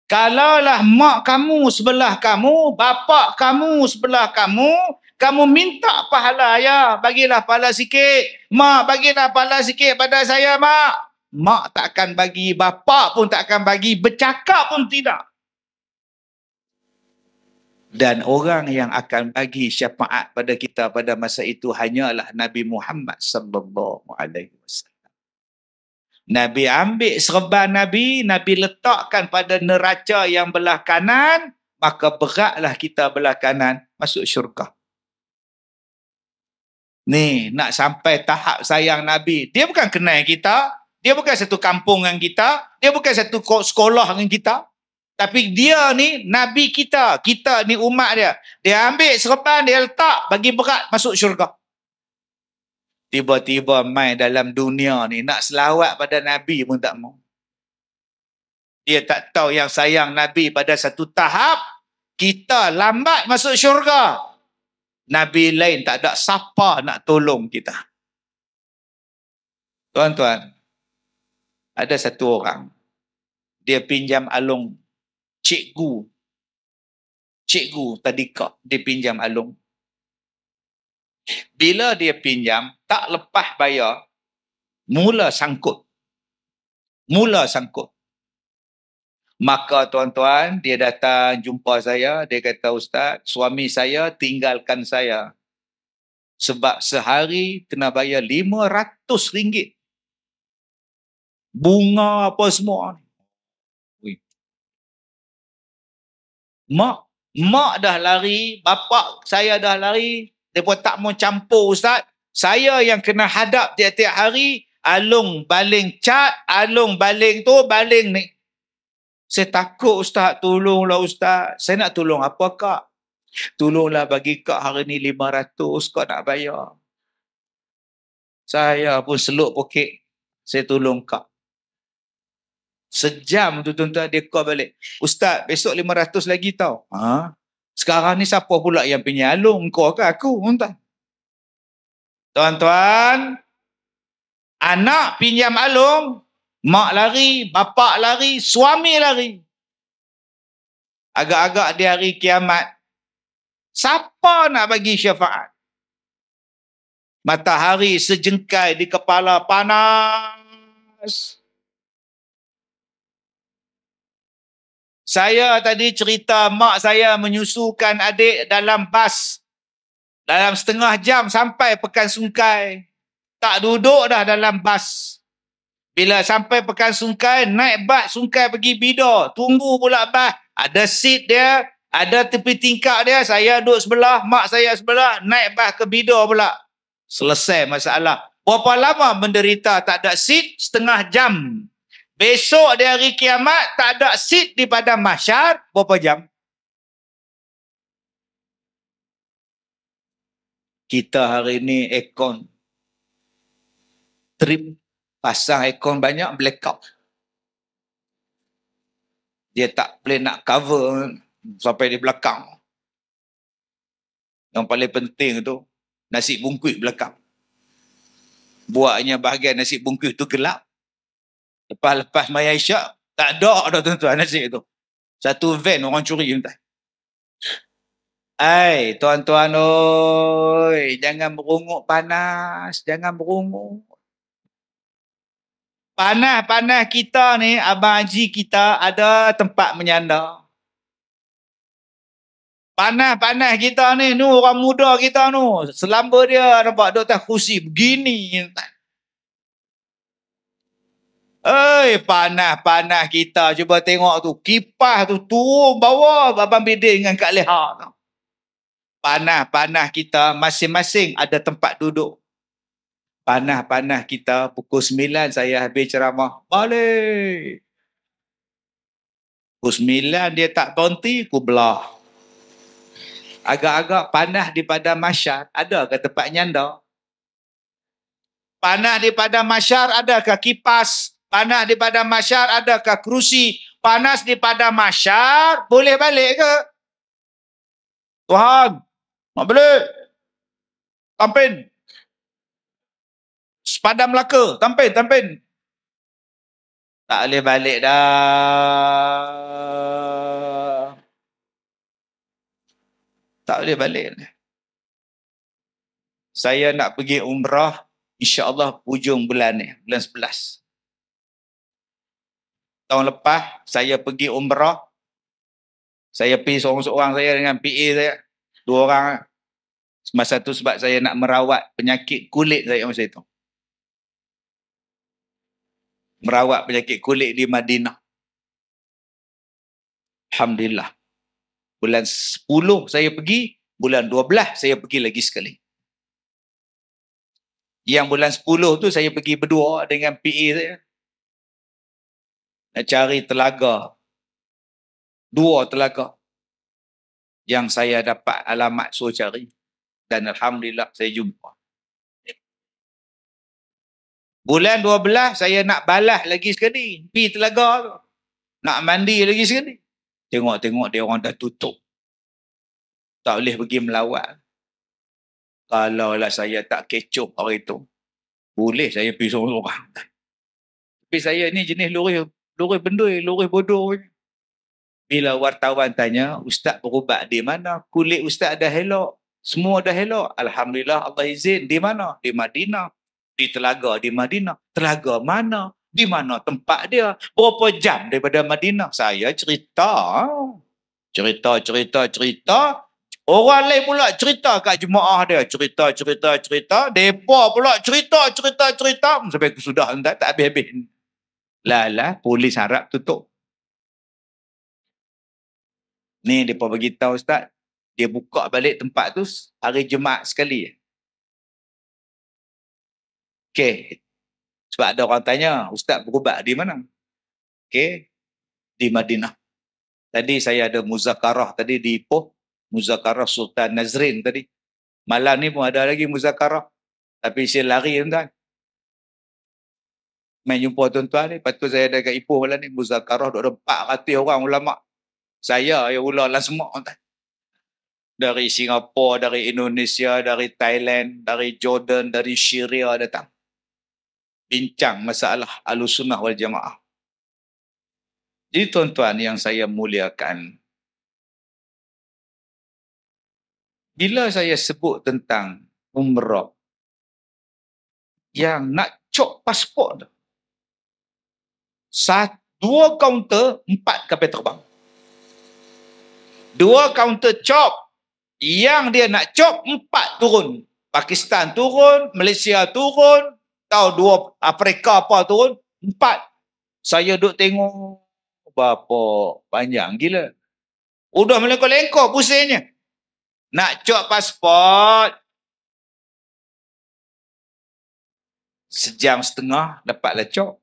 Kalaulah mak kamu sebelah kamu, bapak kamu sebelah kamu, kamu minta pahala ya, bagilah pahala sikit. Mak, bagilah pahala sikit pada saya, mak. Mak tak akan bagi, bapak pun tak akan bagi, bercakap pun tidak. Dan orang yang akan bagi syafaat pada kita pada masa itu hanyalah Nabi Muhammad sallallahu alaihi wasallam. Nabi ambil serban Nabi, Nabi letakkan pada neraca yang belah kanan, maka beratlah kita belah kanan masuk syurga. Ni, nak sampai tahap sayang Nabi. Dia bukan kenal kita, dia bukan satu kampung dengan kita, dia bukan satu sekolah dengan kita. Tapi dia ni Nabi kita, kita ni umat dia. Dia ambil serban, dia letak, bagi berat masuk syurga. Tiba-tiba main dalam dunia ni, nak selawat pada Nabi pun tak mau. Dia tak tahu yang sayang Nabi pada satu tahap, kita lambat masuk syurga. Nabi lain tak ada siapa nak tolong kita. Tuan-tuan, ada satu orang, dia pinjam alung cikgu tadika, dia pinjam alung. Bila dia pinjam, tak lepas bayar, mula sangkut. Maka tuan-tuan, dia datang jumpa saya, dia kata, Ustaz, suami saya tinggalkan saya. Sebab sehari kena bayar RM500. Bunga apa semua. Mak dah lari, bapak saya dah lari, mereka tak mau campur Ustaz. Saya yang kena hadap tiap-tiap hari, alung baling cat, alung baling tu, baling ni. Saya takut Ustaz, tolonglah Ustaz. Saya nak tolong apa Kak? Tolonglah bagi Kak hari ni 500, Kak nak bayar. Saya pun seluk poket, saya tolong Kak. Sejam tu tuan-tuan dia call balik. Ustaz, besok 500 lagi tau. Sekarang ni siapa pula yang punya alung? Kau ke aku? Tuan-tuan, anak pinjam alung, mak lari, bapak lari, suami lari. Agak-agak di hari kiamat, siapa nak bagi syafaat? Matahari sejengkai di kepala, panas. Saya tadi cerita mak saya menyusukan adik dalam bas. Dalam setengah jam sampai Pekan Sungkai. Tak duduk dah dalam bas. Bila sampai Pekan Sungkai, naik bas Sungkai pergi Bidor. Tunggu pula bas. Ada seat dia, ada tepi tingkap dia. Saya duduk sebelah, mak saya sebelah. Naik bas ke Bidor pula. Selesai masalah. Berapa lama menderita tak ada seat? Setengah jam. Besok di hari kiamat tak ada seat di padang mahsyar, berapa jam? Kita hari ni aircon trip, pasang aircon banyak, blackout. Dia tak boleh nak cover sampai di belakang. Yang paling penting tu, nasi bungkus belakang. Buatnya bahagian nasi bungkus tu gelap. Lepas maya isyak, tak ada dah tuan-tuan nasi tu. Satu van orang curi tuan. Tuan-tuan oi, jangan merunguk panas, jangan merunguk. Panas-panas kita ni, abang haji kita ada tempat menyandar. Panas-panas kita ni, orang muda kita ni, selamba dia nampak duduk atas kursi begini. Panas-panas kita. Cuba tengok tu. Kipas tu turun bawah Abang Bidin dengan Kak Leha tu. Panas-panas kita. Masing-masing ada tempat duduk. Panas-panas kita. Pukul 9 saya habis ceramah. Balik. Pukul 9 dia tak berhenti. Pukul belah. Agak-agak panas di padang mahsyar. Ada ke tempat nyandar? Panas di padang mahsyar adakah kipas? Panas di padang mahsyar adakah kerusi? Panas di padang mahsyar boleh balik ke? Tuhan, nak balik. Tampin. Sepadam Melaka. Tampin. Tak boleh balik dah. Tak boleh balik. Saya nak pergi umrah insya-Allah hujung bulan ni, bulan 11. Tahun lepas saya pergi umrah. Saya pergi seorang-seorang saya dengan PA saya. 2 orang. Masa tu sebab saya nak merawat penyakit kulit saya masa itu. Merawat penyakit kulit di Madinah. Alhamdulillah. Bulan 10 saya pergi, bulan 12 saya pergi lagi sekali. Yang bulan 10 tu saya pergi berdua dengan PA saya. Nak cari telaga. 2 telaga. Yang saya dapat alamat suruh cari. Dan Alhamdulillah saya jumpa. Bulan 12 saya nak balas lagi sekali. Pergi telaga tu. Nak mandi lagi sekali. Tengok-tengok dia orang dah tutup. Tak boleh pergi melawat. Kalaulah saya tak kecoh hari tu, boleh saya pergi seorang-seorang. Tapi saya ni jenis lori bendui, lori bodoh. Bila wartawan tanya, Ustaz berubat di mana? Kulit Ustaz dah elok. Semua dah elok. Alhamdulillah Allah izin. Di mana? Di Madinah. Di telaga di Madinah. Telaga mana? Di mana tempat dia? Berapa jam daripada Madinah? Saya cerita. Cerita. Orang lain pula cerita kat jemaah dia. Cerita. Mereka pula cerita. Sampai sudah tak habis-habis. Lah, polis harap tutup. Ni mereka beritahu Ustaz. Dia buka balik tempat tu hari Jumaat sekali. Okey. Sebab ada orang tanya, Ustaz berubat di mana? Okey. Di Madinah. Tadi saya ada muzakarah tadi di Ipoh. Muzakarah Sultan Nazrin tadi. Malam ni pun ada lagi muzakarah. Tapi saya lari tuan. Main jumpa tuan-tuan ni. Lepas tu saya ada kat Ipoh malam ni. Muzakarah ada 400 orang ulama. Saya yang ulang semua tuan. Dari Singapura, dari Indonesia, dari Thailand, dari Jordan, dari Syria datang. Bincang masalah Ahlussunnah wal Jamaah. Jadi tuan-tuan yang saya muliakan, bila saya sebut tentang umrah yang nak cop pasport, 2 kaunter 4 kapal terbang. 2 kaunter cop, yang dia nak cop 4 turun. Pakistan turun, Malaysia turun, tahu 2 Afrika apa turun, 4. Saya duduk tengok berapa panjang gila. Udah melengkok-lengkok pusingnya. Nak cop pasport 1.5 jam dapatlah cop.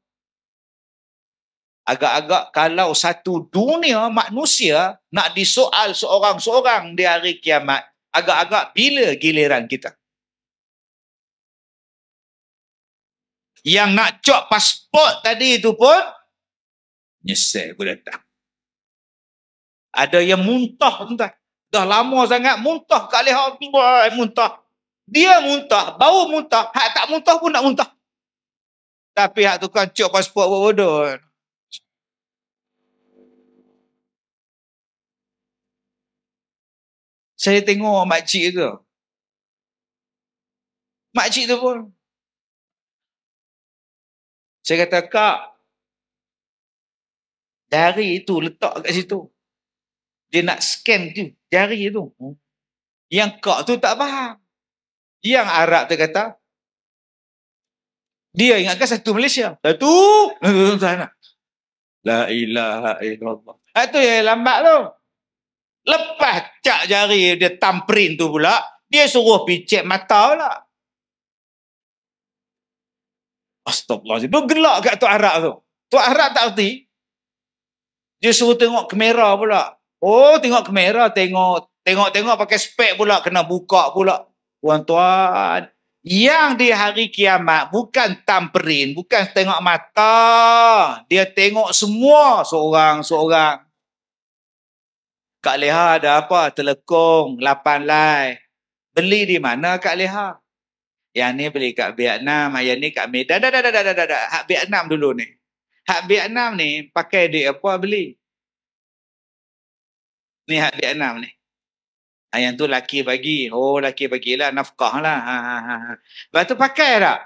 Agak-agak kalau satu dunia manusia nak disoal seorang-seorang di hari kiamat, agak-agak bila giliran kita? Yang nak cop pasport tadi itu pun nyesal aku datang. Ada yang muntah tuan. Dah lama sangat muntah kat leher, muntah. Dia muntah, bau muntah, hak tak muntah pun nak muntah. Tapi hak tukang cop pasport bodoh. Saya tengok makcik tu. Makcik tu pun. Saya kata, Kak, jari itu letak kat situ. Dia nak scan tu, jari tu. Yang Kak tu tak faham. Yang Arab tu kata, dia ingatkan satu Malaysia. Satu. La ilaha illallah. Itu yang lambat tu. Lepas cak jari dia thumbprint tu pula, dia suruh pergi cek mata pula. Astagfirullahaladzim. Dia gelak kat Tok Arab tu. Tok Arab tak erti. Dia suruh tengok kamera pula. Oh, tengok kamera. Tengok pakai spek pula. Kena buka pula. Tuan-tuan. Yang di hari kiamat bukan thumbprint. Bukan tengok mata. Dia tengok semua. Seorang-seorang. Kak Leha ada apa? Telekong, 8 lai. Beli di mana Kak Leha? Yang ni beli kat Vietnam, yang ni kat Medan. Dah. Hak Vietnam dulu ni. Hak Vietnam ni pakai duit apa beli? Ni hak Vietnam ni. Yang tu laki bagi. Oh, laki bagilah nafkah lah. Lepas tu pakai tak?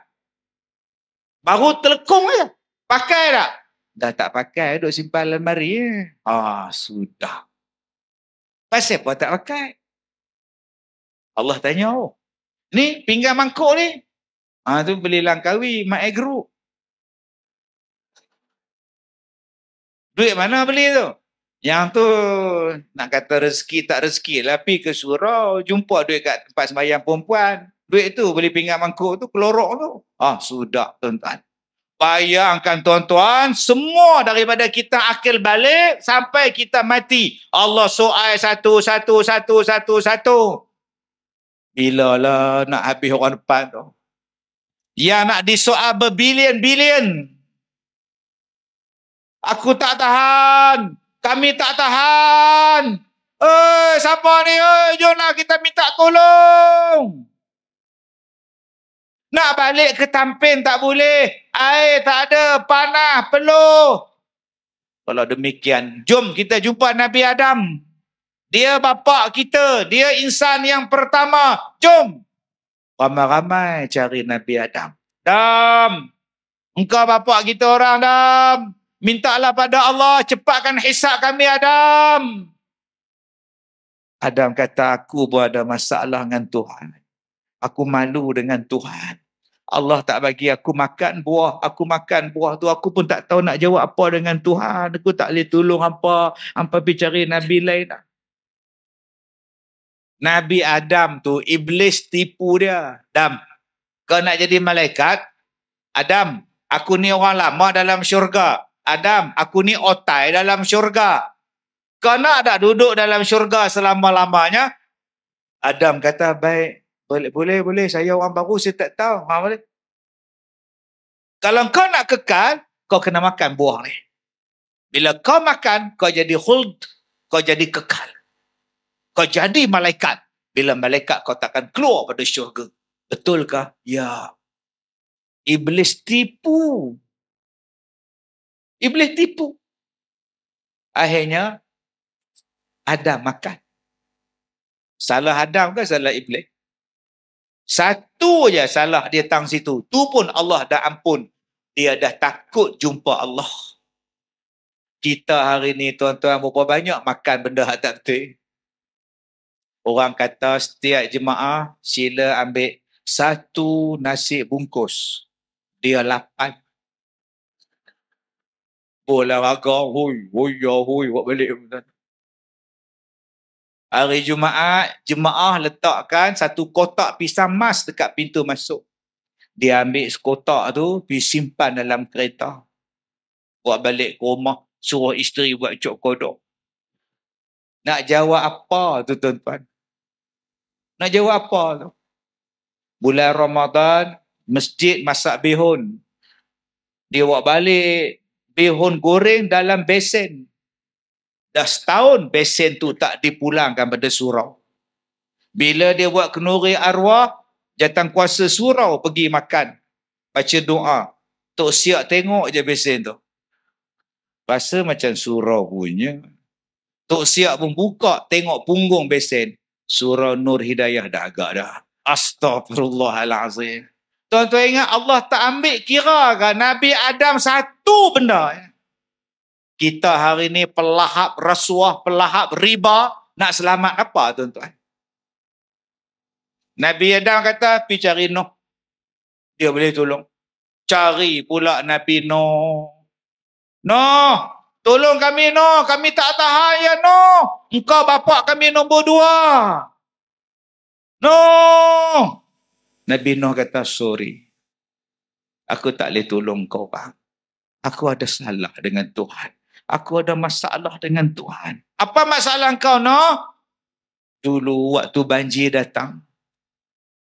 Baru telekong je. Pakai tak? Dah tak pakai, duk simpan lemari. Sudah. Pasal apa tak pakai? Allah tanya, ni pinggan mangkuk ni. Tu beli Langkawi, Mak Agro. Duit mana beli tu? Yang tu nak kata rezeki tak rezeki lah. Pergi ke surau, jumpa duit kat tempat sembahyang perempuan. Duit tu beli pinggan mangkuk tu, kelorok tu. Sudah tuan-tuan. Bayangkan tuan-tuan, semua daripada kita akil balik sampai kita mati. Allah soal satu. Bila lah nak habis orang depan tu. Yang nak disoal berbilion-bilion. Aku tak tahan. Kami tak tahan. Siapa ni? Jomlah kita minta tolong. Nak balik ke Tampin tak boleh. Air tak ada. Panah, peluh. Kalau demikian, jom kita jumpa Nabi Adam. Dia bapa kita. Dia insan yang pertama. Jom. Ramai-ramai cari Nabi Adam. Adam. Engkau bapa kita orang, Adam. Mintalah pada Allah. Cepatkan hisab kami, Adam. Adam kata, aku pun ada masalah dengan Tuhan. Aku malu dengan Tuhan. Allah tak bagi aku makan buah. Aku makan buah tu. Aku pun tak tahu nak jawab apa dengan Tuhan. Aku tak boleh tolong apa. Hampa pergi cari Nabi lain. Nabi Adam tu, iblis tipu dia. Adam, kau nak jadi malaikat? Adam, aku ni orang lama dalam syurga. Adam, aku ni otai dalam syurga. Kau nak tak duduk dalam syurga selama-lamanya? Adam kata, baik. Boleh. Saya orang baru, saya tak tahu. Boleh. Kalau kau nak kekal, kau kena makan buah ni. Bila kau makan, kau jadi khuld. Kau jadi kekal. Kau jadi malaikat. Bila malaikat, kau takkan keluar pada syurga. Betulkah? Ya. Iblis tipu. Iblis tipu. Akhirnya, Adam makan. Salah Adam ke salah iblis? Satu je salah dia tang situ. Tu pun Allah dah ampun. Dia dah takut jumpa Allah. Kita hari ni tuan-tuan berapa banyak makan benda yang tak betul. Orang kata setiap jemaah sila ambil satu nasi bungkus. Dia 8. Bola raga, hui, buat balik. Hari Jumaat, jemaah letakkan satu kotak pisang mas dekat pintu masuk. Dia ambil kotak tu, pergi simpan dalam kereta. Buat balik ke rumah, suruh isteri buat cok kodok. Nak jawab apa tu tuan-tuan? Nak jawab apa tu? Bulan Ramadan, masjid masak bihun. Dia buat balik bihun goreng dalam besen. Dah setahun besen tu tak dipulangkan pada surau. Bila dia buat kenduri arwah, jatan kuasa surau pergi makan. Baca doa. Tok Siak tengok je besen tu. Rasa macam surau punya. Tok Siak pun buka, tengok punggung besen. Surau Nur Hidayah dah agak dah. Astaghfirullahalazim. Tuan-tuan ingat Allah tak ambil kira kan Nabi Adam satu benda. Kita hari ni pelahap rasuah, pelahap riba, nak selamat apa tuan-tuan? Nabi Adam kata, pergi cari Nuh. Dia boleh tolong. Cari pula Nabi Nuh. Nuh, tolong kami Nuh. Kami tak tahan ya Nuh. Engkau bapa kami nombor 2. Nuh. Nabi Nuh kata, sorry. Aku tak boleh tolong kau bang. Aku ada salah dengan Tuhan. Aku ada masalah dengan Tuhan. Apa masalah kau Nuh? Dulu waktu banjir datang.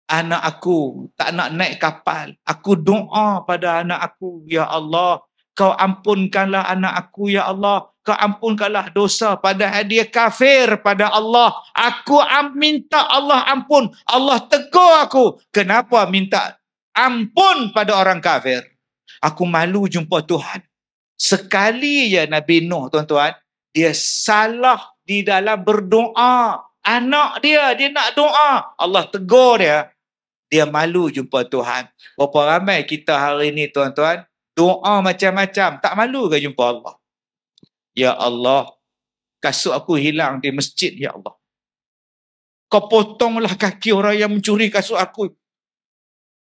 Anak aku tak nak naik kapal. Aku doa pada anak aku. Ya Allah, kau ampunkanlah anak aku ya Allah. Kau ampunkanlah dosa padahal dia kafir pada Allah. Aku minta Allah ampun. Allah tegur aku. Kenapa minta ampun pada orang kafir? Aku malu jumpa Tuhan. Sekali je Nabi Nuh tuan-tuan, dia salah di dalam berdoa. Anak dia nak doa. Allah tegur dia. Dia malu jumpa Tuhan. Berapa ramai kita hari ni tuan-tuan, doa macam-macam. Tak malu ke jumpa Allah? Ya Allah, kasut aku hilang di masjid, ya Allah. Kau potonglah kaki orang yang mencuri kasut aku.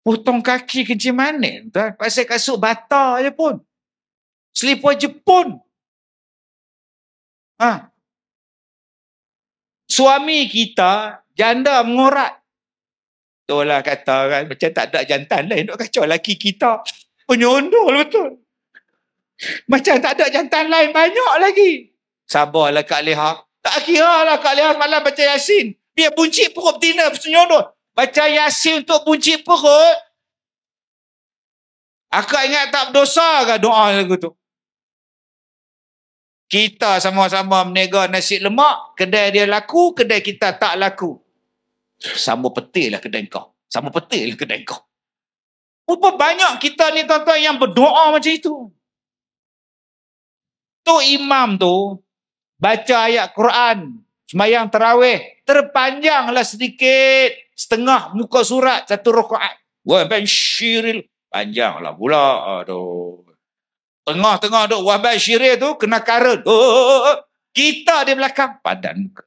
Potong kaki kerja mana? Tuan? Pasal kasut bata je pun. Selipar Jepun. Suami kita, janda mengorat. Itulah kata kan, macam tak ada jantan lain nak kacau laki kita. Penyondol betul. Macam tak ada jantan lain banyak lagi. Sabarlah Kak Leha. Tak kira lah Kak Leha malam baca Yasin. Biar buncit perut betina penyondol. Baca Yasin untuk buncit perut. Akak ingat tak berdosa ke doa lagu tu? Kita sama-sama menega nasi lemak. Kedai dia laku, kedai kita tak laku. Sama petil lah kedai kau. Sama petil lah kedai kau. Berapa banyak kita ni tuan-tuan yang berdoa macam itu. Tu imam tu baca ayat Quran. Semayang tarawih, terpanjanglah sedikit. Setengah muka surat, satu rakaat. Wahban syiril. Panjanglah pula. Aduh. Tengah-tengah duk wahban syiril tu, kena karun. Oh, kita di belakang. Padan muka.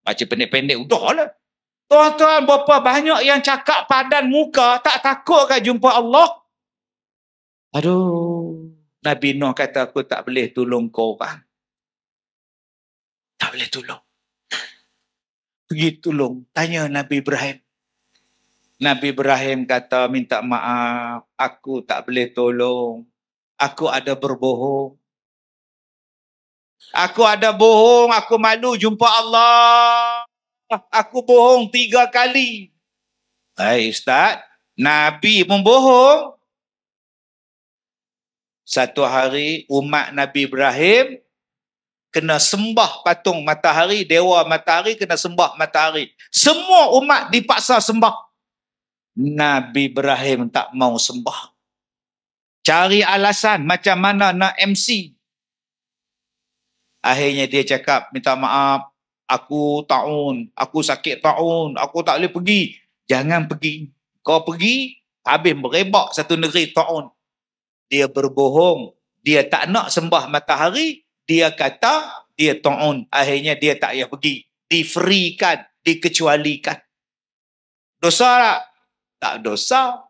Baca pendek-pendek, udah lah. Tuan-tuan, berapa banyak yang cakap padan muka, tak takut ke jumpa Allah? Aduh. Nabi Nuh kata, aku tak boleh tolong kau orang. Tak boleh tolong. Pergi tolong. Tanya Nabi Ibrahim. Nabi Ibrahim kata, minta maaf. Aku tak boleh tolong. Aku ada berbohong. Aku ada bohong. Aku malu jumpa Allah. Aku bohong 3 kali. Hai Ustaz, Nabi membohong. Satu hari umat Nabi Ibrahim kena sembah patung matahari, dewa matahari kena sembah matahari. Semua umat dipaksa sembah. Nabi Ibrahim tak mau sembah. Cari alasan macam mana nak MC. Akhirnya dia cakap, minta maaf, aku taun, aku sakit taun, aku tak boleh pergi. Jangan pergi. Kau pergi, habis berebak satu negeri taun. Dia berbohong. Dia tak nak sembah matahari. Dia kata dia ta'un. Akhirnya dia tak payah pergi. Di-freekan, dikecualikan. Dosa tak? Tak dosa.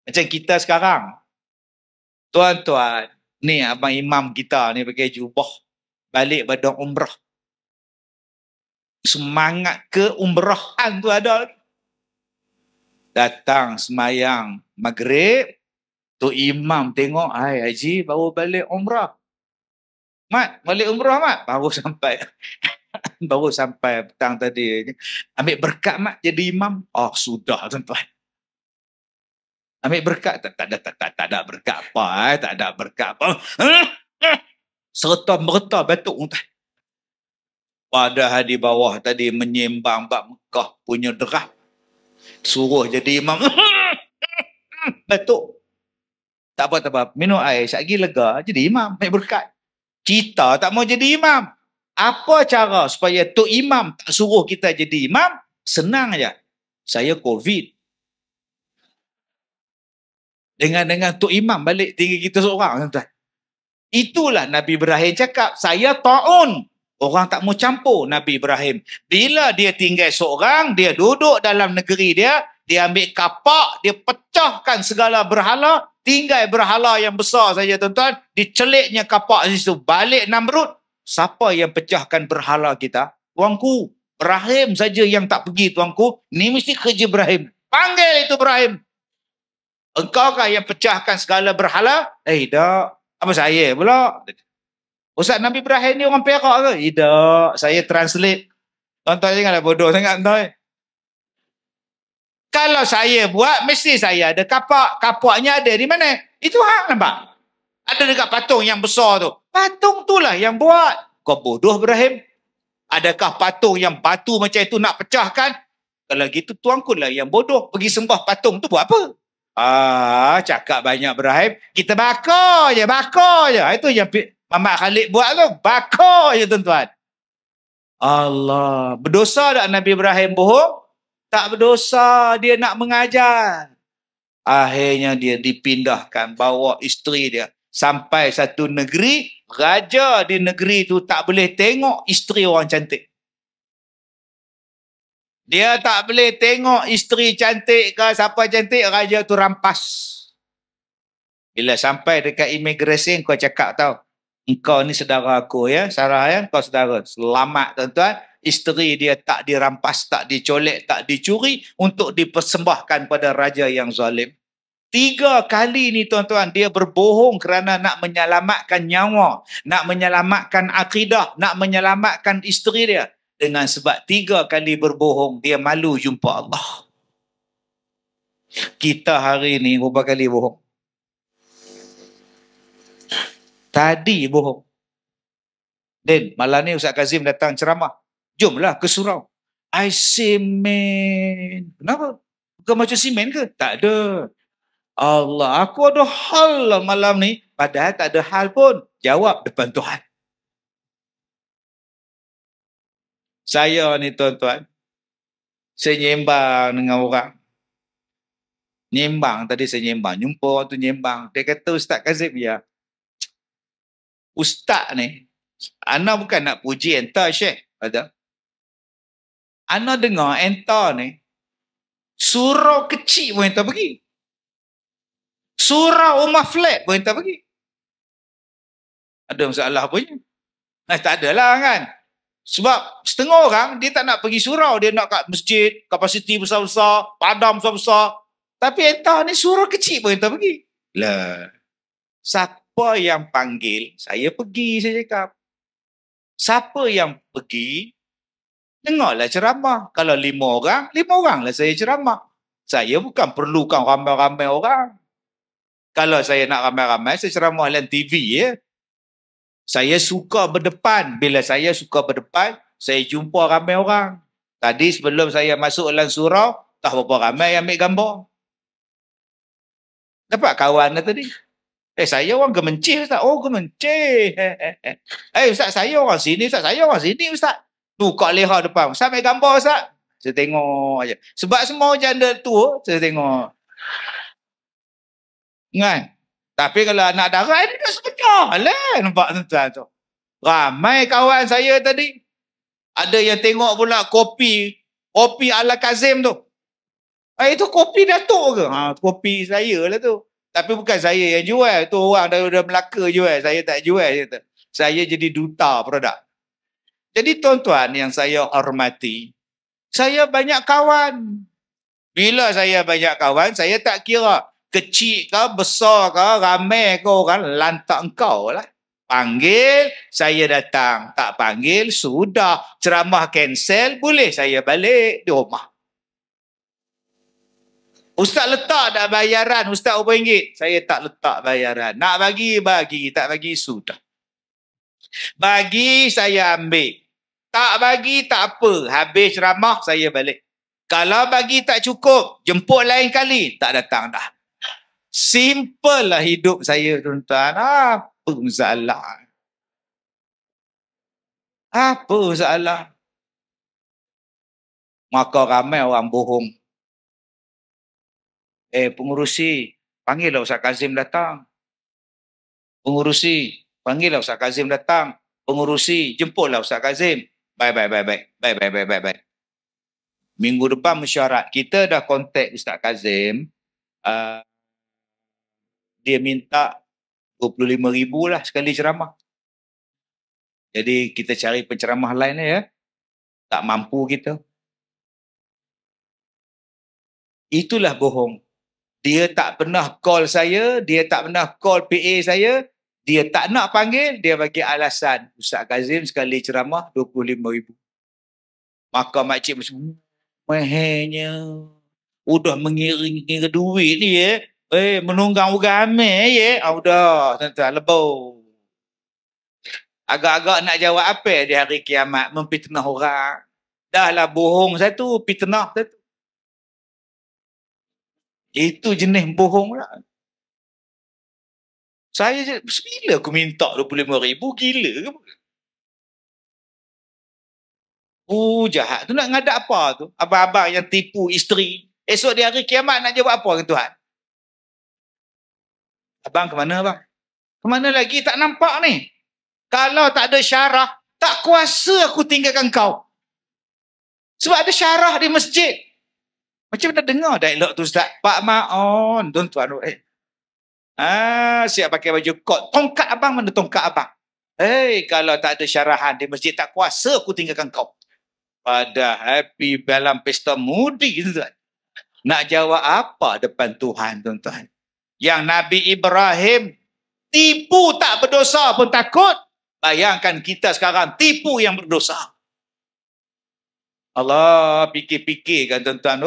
Macam kita sekarang. Tuan-tuan, ni abang imam kita ni pakai jubah. Balik pada umrah. Semangat ke umrahan tu ada. Datang semayang maghrib. Tu imam tengok, hai Haji baru balik umrah. Mat, balik umrah Mat. Baru sampai. Baru sampai petang tadi. Ambil berkat Mat jadi imam. Oh sudah tuan-tuan. Ambil berkat. Tak ada berkat apa. Tak ada berkat apa. Serta merta batuk tuan. Padahal di bawah tadi menyembang bab Mekah punya derah. Suruh jadi imam. Batuk. Tak apa. Minum air. Sekejap lagi lega. Jadi imam. Ambil berkat. Kita tak mau jadi imam. Apa cara supaya Tok Imam tak suruh kita jadi imam? Senang aja. Saya COVID. Dengan Tok Imam balik tinggal kita seorang. Tuan-tuan. Itulah Nabi Ibrahim cakap. Saya ta'un. Orang tak mau campur Nabi Ibrahim. Bila dia tinggal seorang, dia duduk dalam negeri dia, dia ambil kapak, dia pecahkan segala berhala, tinggal berhala yang besar saja tuan-tuan, diceliknya kapak di situ. Balik Namrud, siapa yang pecahkan berhala kita? Tuanku, Ibrahim saja yang tak pergi tuanku. Ni mesti kerja Ibrahim. Panggil itu Ibrahim. Engkaukah yang pecahkan segala berhala? Tak. Apa saya pula? Ustaz Nabi Ibrahim ni orang Perak ke? Tidak. Saya translate. Tuan-tuan janganlah bodoh sangat tuan. Kalau saya buat, mesti saya ada kapak. Kapaknya ada di mana? Itu hak nampak. Ada dekat patung yang besar tu. Patung tu lah yang buat. Kau bodoh Ibrahim. Adakah patung yang batu macam itu nak pecahkan? Kalau gitu tuanku lah yang bodoh. Pergi sembah patung tu buat apa? Cakap banyak Ibrahim. Kita bakar je. Itu yang Muhammad Khalid buat tu. Bakar je tuan-tuan. Allah. Berdosa tak Nabi Ibrahim bohong? Tak berdosa. Dia nak mengajar. Akhirnya dia dipindahkan. Bawa isteri dia. Sampai satu negeri. Raja di negeri tu tak boleh tengok isteri orang cantik. Dia tak boleh tengok isteri cantik ke siapa cantik. Raja tu rampas. Bila sampai dekat imigresen kau cakap tau. Engkau ni saudara aku ya. Sarah ya. Kau saudara. Selamat tuan-tuan. Isteri dia tak dirampas, tak dicolek, tak dicuri. Untuk dipersembahkan pada raja yang zalim. 3 kali ni tuan-tuan. Dia berbohong kerana nak menyelamatkan nyawa. Nak menyelamatkan akidah. Nak menyelamatkan isteri dia. Dengan sebab 3 kali berbohong. Dia malu jumpa Allah. Kita hari ni berapa kali bohong? Tadi bohong. Dan malam ni Ustaz Kazim datang ceramah. Jomlah ke surau. I semen. Kenapa? Bukan macam semen ke? Tak ada. Allah, aku ada hal lah malam ni. Padahal tak ada hal pun. Jawab depan Tuhan. Saya ni tuan-tuan, saya nyembang dengan orang. Nyembang tadi saya nyembang. Jumpa orang tu nyembang. Dia kata, Ustaz Kazim, ya. Ustaz ni, ana bukan nak puji entah Syekh. Kata, ana dengar entah ni, surau kecil pun entah pergi. Surau rumah flat pun entah pergi. Ada masalah apa je? Tak adalah kan. Sebab setengah orang, dia tak nak pergi surau. Dia nak kat masjid, kapasiti besar-besar, padam besar-besar. Tapi entah ni surau kecil pun entah pergi. Lah, siapa yang panggil, saya pergi, saya cakap. Siapa yang pergi, dengarlah ceramah. Kalau 5 orang lah saya ceramah. Saya bukan perlukan ramai-ramai orang. Kalau saya nak ramai-ramai, saya ceramah dalam TV ya. Saya suka berdepan. Bila saya suka berdepan, saya jumpa ramai orang. Tadi sebelum saya masuk dalam surau, tak berapa ramai yang ambil gambar. Dapat kawan dah tadi. Saya orang Gemencih Ustaz. Oh, Gemencih. Ustaz, saya orang sini. Ustaz, saya orang sini Ustaz. Tu kat leha depan. Ustaz ambil gambar Ustaz. Saya tengok aja. Sebab semua janda tua, saya tengok. Kan? Tapi kalau anak darah ni dah sepecah lah. Nampak tuan-tuan tu. Ramai kawan saya tadi. Ada yang tengok pula kopi ala Kazim tu. Itu kopi Datuk ke? Kopi saya lah tu. Tapi bukan saya yang jual. Tu orang dari Melaka jual. Saya tak jual. Saya jadi duta produk. Jadi tuan-tuan yang saya hormati, saya banyak kawan. Bila saya banyak kawan, saya tak kira kecil ke, besar ke, ramai ke orang, lantak engkau lah. Panggil, saya datang. Tak panggil, sudah. Ceramah cancel, boleh saya balik di rumah. Ustaz letak tak bayaran, Ustaz RM1? Saya tak letak bayaran. Nak bagi, tak bagi, sudah. Bagi, saya ambil. Tak bagi, tak apa. Habis ceramah, saya balik. Kalau bagi tak cukup, jemput lain kali, tak datang dah. Simple lah hidup saya, tuan-tuan. Apa masalah? Apa masalah? Maka ramai orang bohong. Pengurusi, panggillah Ustaz Kazim datang. Pengurusi, panggillah Ustaz Kazim datang. Pengurusi, jemputlah Ustaz Kazim. Bye. Minggu depan mesyuarat. Kita dah kontak Ustaz Kazim. Dia minta 25,000 lah sekali ceramah. Jadi kita cari penceramah lain ya. Tak mampu kita. Itulah bohong. Dia tak pernah call saya. Dia tak pernah call PA saya. Dia tak nak panggil. Dia bagi alasan. Ustaz Kazim sekali ceramah 25,000. Maka makcik macam mahanya. Udah mengira-ngira duit ni ya. Menunggang ugamai ya. Udah, tuan-tuan, lebau. Agak-agak nak jawab apa di hari kiamat. Memfitnah orang. Dah lah bohong satu, fitnah satu. Itu jenis bohong lah. Saya, bila aku minta 25,000, gila ke? Jahat. Tu nak ngadak apa tu? Abang-abang yang tipu isteri. Esok di hari kiamat nak jawab apa dengan Tuhan? Abang ke mana bang? Ke mana lagi tak nampak ni? Kalau tak ada syarah, tak kuasa aku tinggalkan kau. Sebab ada syarah di masjid. Macam mana dengar dialog tu Ustaz? Pak Ma'on, tuan-tuan. Siap pakai baju kot. Tongkat abang, mana tongkat abang? Kalau tak ada syarahan di masjid, tak kuasa aku tinggalkan kau. Pada happy dalam pesta mudi, tuan. Nak jawab apa depan Tuhan, tuan-tuan? Yang Nabi Ibrahim tipu tak berdosa pun takut. Bayangkan kita sekarang tipu yang berdosa. Allah, fikir-fikir kan tuan-tuan.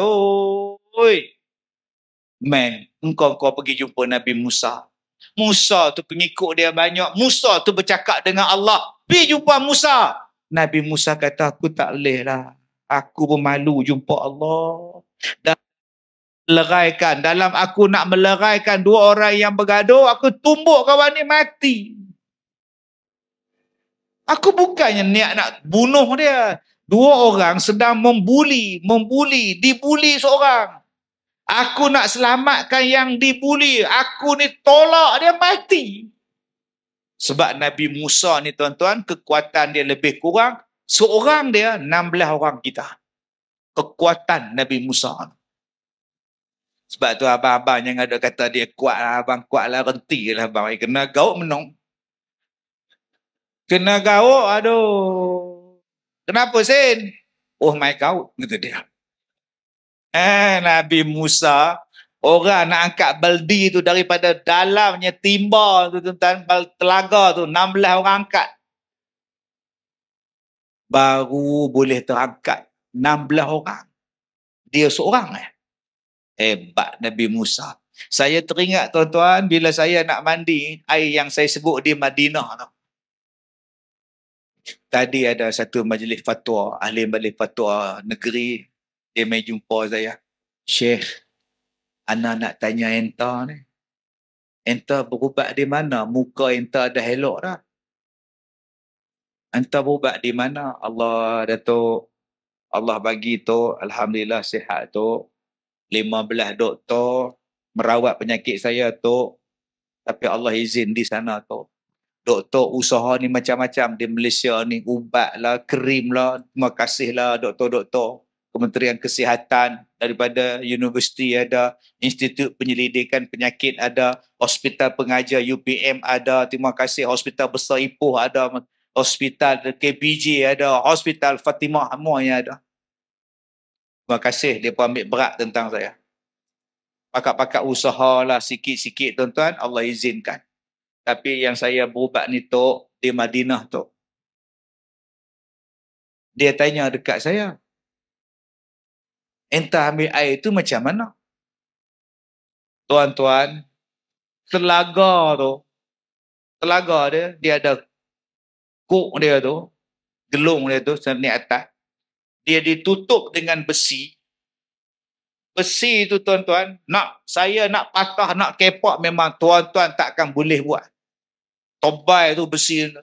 Engkau pergi jumpa Nabi Musa. Musa tu pengikut dia banyak. Musa tu bercakap dengan Allah. Pergi jumpa Musa. Nabi Musa kata, aku tak boleh lah. Aku pun malu jumpa Allah. Dan meleraikan. Dalam aku nak meleraikan dua orang yang bergaduh, aku tumbuk kawan ni mati. Aku bukannya niat nak bunuh dia. Dua orang sedang dibuli seorang. Aku nak selamatkan yang dibuli. Aku ni tolak dia mati. Sebab Nabi Musa ni tuan-tuan, kekuatan dia lebih kurang. Seorang dia 16 orang kita. Kekuatan Nabi Musa. Sebab tu abang-abang yang ada kata dia kuat lah, abang kuat lah, renti lah abang. Kena gauk menang. Kena gauk, aduh. Kenapa Sin? Oh my gauk, kata dia. Nabi Musa, orang nak angkat baldi tu daripada dalamnya timba tu tuan-tuan, telaga tu, 16 orang angkat. Baru boleh terangkat 16 orang. Dia seorang Hebat Nabi Musa. Saya teringat tuan-tuan, bila saya nak mandi, air yang saya sebut di Madinah tu. Tadi ada satu majlis fatwa, ahli majlis fatwa negeri, dia mai jumpa saya. Syekh, ana nak tanya enta ni. Enta berubat di mana? Muka enta dah elok dah. Enta berubat di mana? Allah Datuk, Allah bagi tu, alhamdulillah sihat tu. 15 doktor merawat penyakit saya tu. Tapi Allah izin di sana tu. Doktor usaha ni macam-macam di Malaysia ni, ubat lah, krim lah. Terima kasih lah doktor-doktor. Kementerian Kesihatan daripada universiti ada, Institut Penyelidikan Penyakit ada, Hospital Pengajar UPM ada, terima kasih Hospital Besar Ipoh ada, Hospital KBJ ada, Hospital Fatimah semuanya ada. Terima kasih dia pun ambil berat tentang saya. Pakat-pakat usaha lah sikit-sikit tuan-tuan, Allah izinkan. Tapi yang saya berubat ni tu, di Madinah tu. Dia tanya dekat saya, enta ambil air tu macam mana? Tuan-tuan, telaga dia ada kok dia tu, gelung dia tu, ni atas. Dia ditutup dengan besi. Besi tu tuan-tuan, saya nak patah, nak kepak, memang tuan-tuan takkan boleh buat. Tobai tu besi.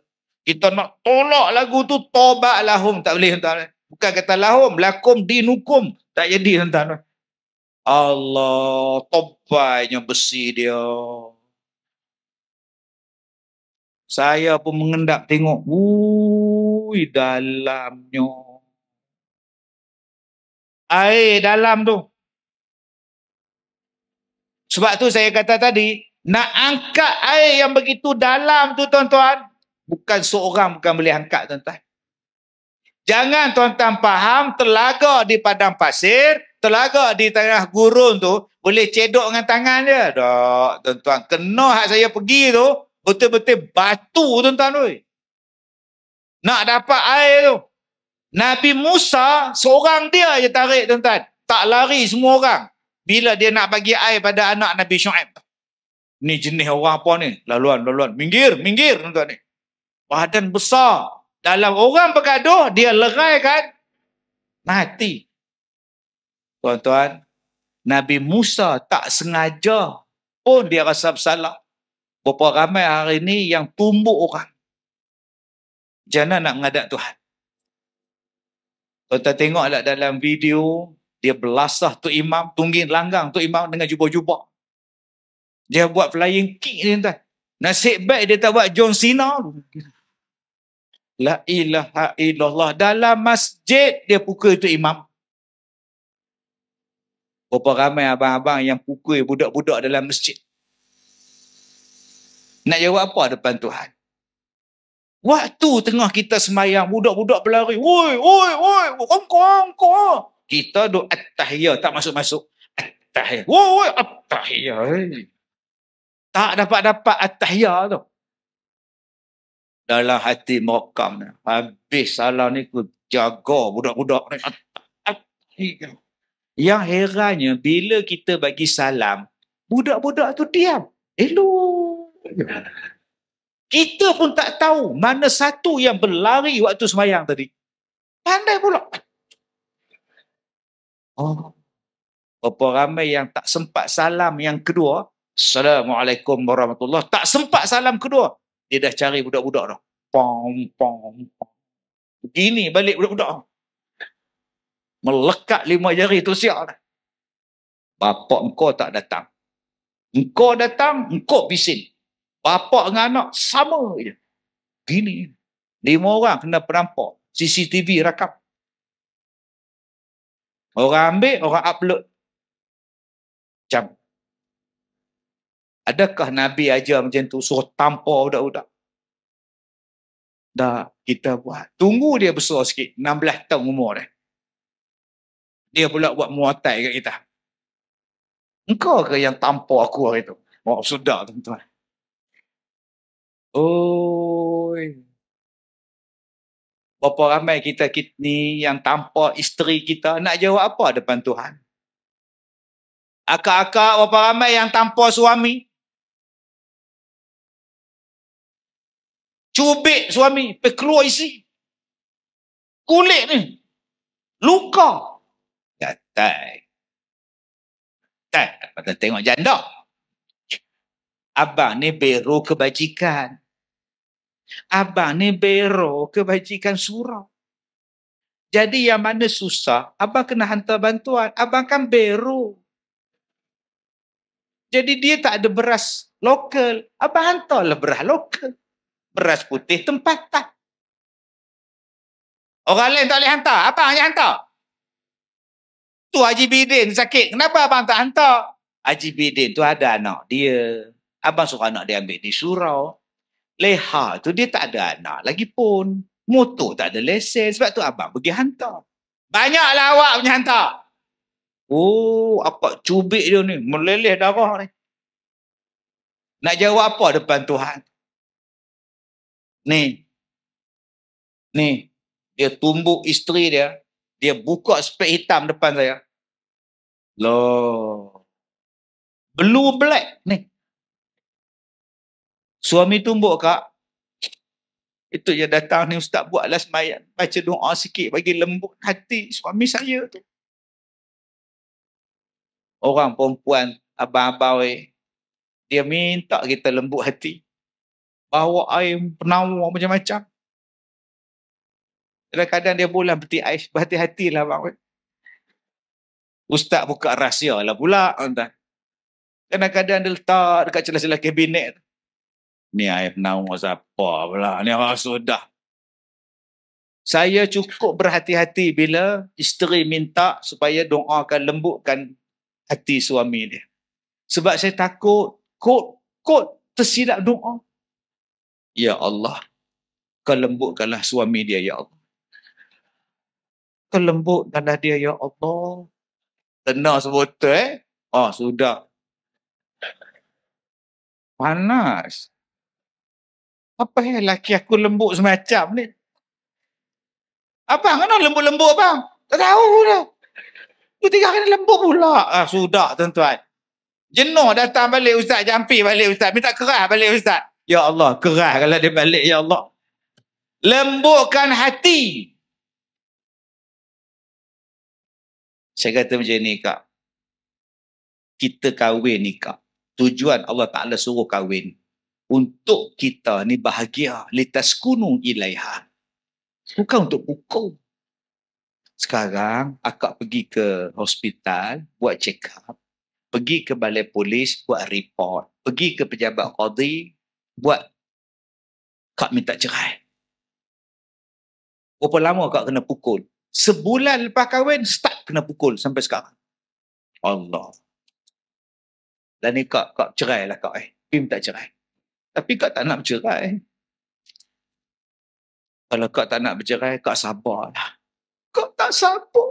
Kita nak tolak lagu tu, tobat lahum. Tak boleh tuan-tuan. Bukan kata lahum, lakum dinukum. Tak jadi tuan-tuan. Allah, tobainya besi dia. Saya pun mengendap tengok. Dalamnya. Air dalam tu. Sebab tu saya kata tadi, nak angkat air yang begitu dalam tu tuan-tuan, bukan seorang bukan boleh angkat tuan-tuan. Jangan tuan-tuan faham telaga di padang pasir, telaga di tengah gurun tu, boleh cedok dengan tangan dia. Tak, tuan-tuan. Kena hak saya pergi tu, betul-betul batu tuan-tuan. Nak dapat air tu. Nabi Musa, seorang dia je tarik tuan-tuan. Tak lari semua orang. Bila dia nak bagi air pada anak Nabi Syuaib. Ni jenis orang apa ni? Laluan. Minggir tuan-tuan ni. Badan besar. Dalam orang bergaduh, dia leraikan. Mati. Tuan-tuan, Nabi Musa tak sengaja pun dia rasa bersalah. Berapa ramai hari ni yang tumbuk orang. Jangan nak menghadap Tuhan. Tuan-tuan tengoklah dalam video, dia belasah tu imam, tungging langgang tu imam dengan jubah-jubah. Dia buat flying kick ni tuan. Nasib baik dia tak buat John Cena. La ilaha illallah. Dalam masjid dia pukul tu imam. Berapa ramai abang-abang yang pukul budak-budak dalam masjid. Nak jawab apa depan Tuhan? Waktu tengah kita semayang, budak-budak berlari. Oi, kongkong. Kita duk at-tahiyah, tak masuk-masuk. At-tahiyah. Oi, at-tahiyah. Tak dapat at-tahiyah tu. Dalam hati merekam. Habis salah ni ku jaga budak-budak ni. At-tahiyah. Yang herannya, bila kita bagi salam, budak-budak tu diam. Elok. Kita pun tak tahu mana satu yang berlari waktu semayang tadi. Pandai pula. Berapa ramai yang tak sempat salam yang kedua. Assalamualaikum warahmatullahi. Tak sempat salam kedua. Dia dah cari budak-budak dah. Pom. Begini balik budak-budak. Melekat 5 jari tu siap dah. Bapak engkau tak datang. Engkau datang, engkau bising. Bapak dengan anak sama je. Gini. 5 orang kena perampak. CCTV rakam. Orang ambil, orang upload. Macam. Adakah Nabi ajar macam tu? Suruh tampar budak-budak. Dah kita buat. Tunggu dia besar sikit. 16 tahun umur dia. Dia pula buat muatai kat kita. Engkau ke yang tampar aku hari tu? Oh, sudah tuan-tuan. Oi. Berapa ramai kita ni yang tampar isteri kita, nak jawab apa depan Tuhan? Akak-akak berapa ramai yang tampar suami? Cubit suami, pergi keluar isi. Kulit ni. Luka. Gatai. Tak, pada tengok janda. Abang ni bero kebajikan. Abang ni bero kebajikan surau. Jadi yang mana susah, abang kena hantar bantuan. Abang kan bero. Jadi dia tak ada beras lokal. Abang hantarlah beras lokal. Beras putih tempatan. Orang lain tak boleh hantar. Abang je hantar. Tu Haji Bidin sakit. Kenapa abang tak hantar? Haji Bidin tu ada anak dia. Abang suruh anak dia ambil di surau. Leha tu dia tak ada anak lagi pun. Motor tak ada lesen. Sebab tu abang pergi hantar. Banyaklah awak punya hantar. Oh, apa cubit dia ni. Meleleh darah ni. Nak jawab apa depan Tuhan? Ni. Dia tumbuk isteri dia. Dia buka spek hitam depan saya. Loh. Blue black ni. Suami tumbuk kak. Itu je datang ni ustaz buatlah sembahyang. Baca doa sikit bagi lembut hati suami saya tu. Orang perempuan abang-abang dia minta kita lembut hati. Bawa air penawar macam-macam. Kadang-kadang dia bulan peti ais. Berhati-hatilah abang. Ustaz buka rahsia lah pula. Kadang-kadang dia letak dekat celah-celah kabinet. Ni air penawar siapa pula. Ni orang sudah. Saya cukup berhati-hati bila isteri minta supaya doakan lembutkan hati suami dia. Sebab saya takut kot tersilap doa. Ya Allah, kau lembutkanlah suami dia ya Allah. Kau lembutkanlah dia ya Allah. Tenang sebotol Oh, sudah. Panas. Apa yang laki aku lembut semacam ni? Abang kan lembut-lembut bang? Tak tahu dah. Ketiga kali lembut pula. Sudah tuan-tuan. Jenuh datang balik ustaz, jampi balik ustaz. Minta keras balik ustaz. Ya Allah, keras kalau dia balik ya Allah. Lembutkan hati. Saya kata macam ni kak. Kita kahwin ni kak. Tujuan Allah Ta'ala suruh kahwin. Untuk kita ni bahagia. Litaskunu ilaiha. Bukan untuk pukul. Sekarang akak pergi ke hospital buat check up. Pergi ke balai polis buat report. Pergi ke pejabat qadi buat kak minta cerai. Berapa lama kak kena pukul? Sebulan lepas kahwin start kena pukul sampai sekarang. Allah. Dan ni kak cerai lah kak Pergi minta cerai. Tapi kak tak nak bercerai. Kalau kak tak nak bercerai, kak sabarlah. Kak tak sabar.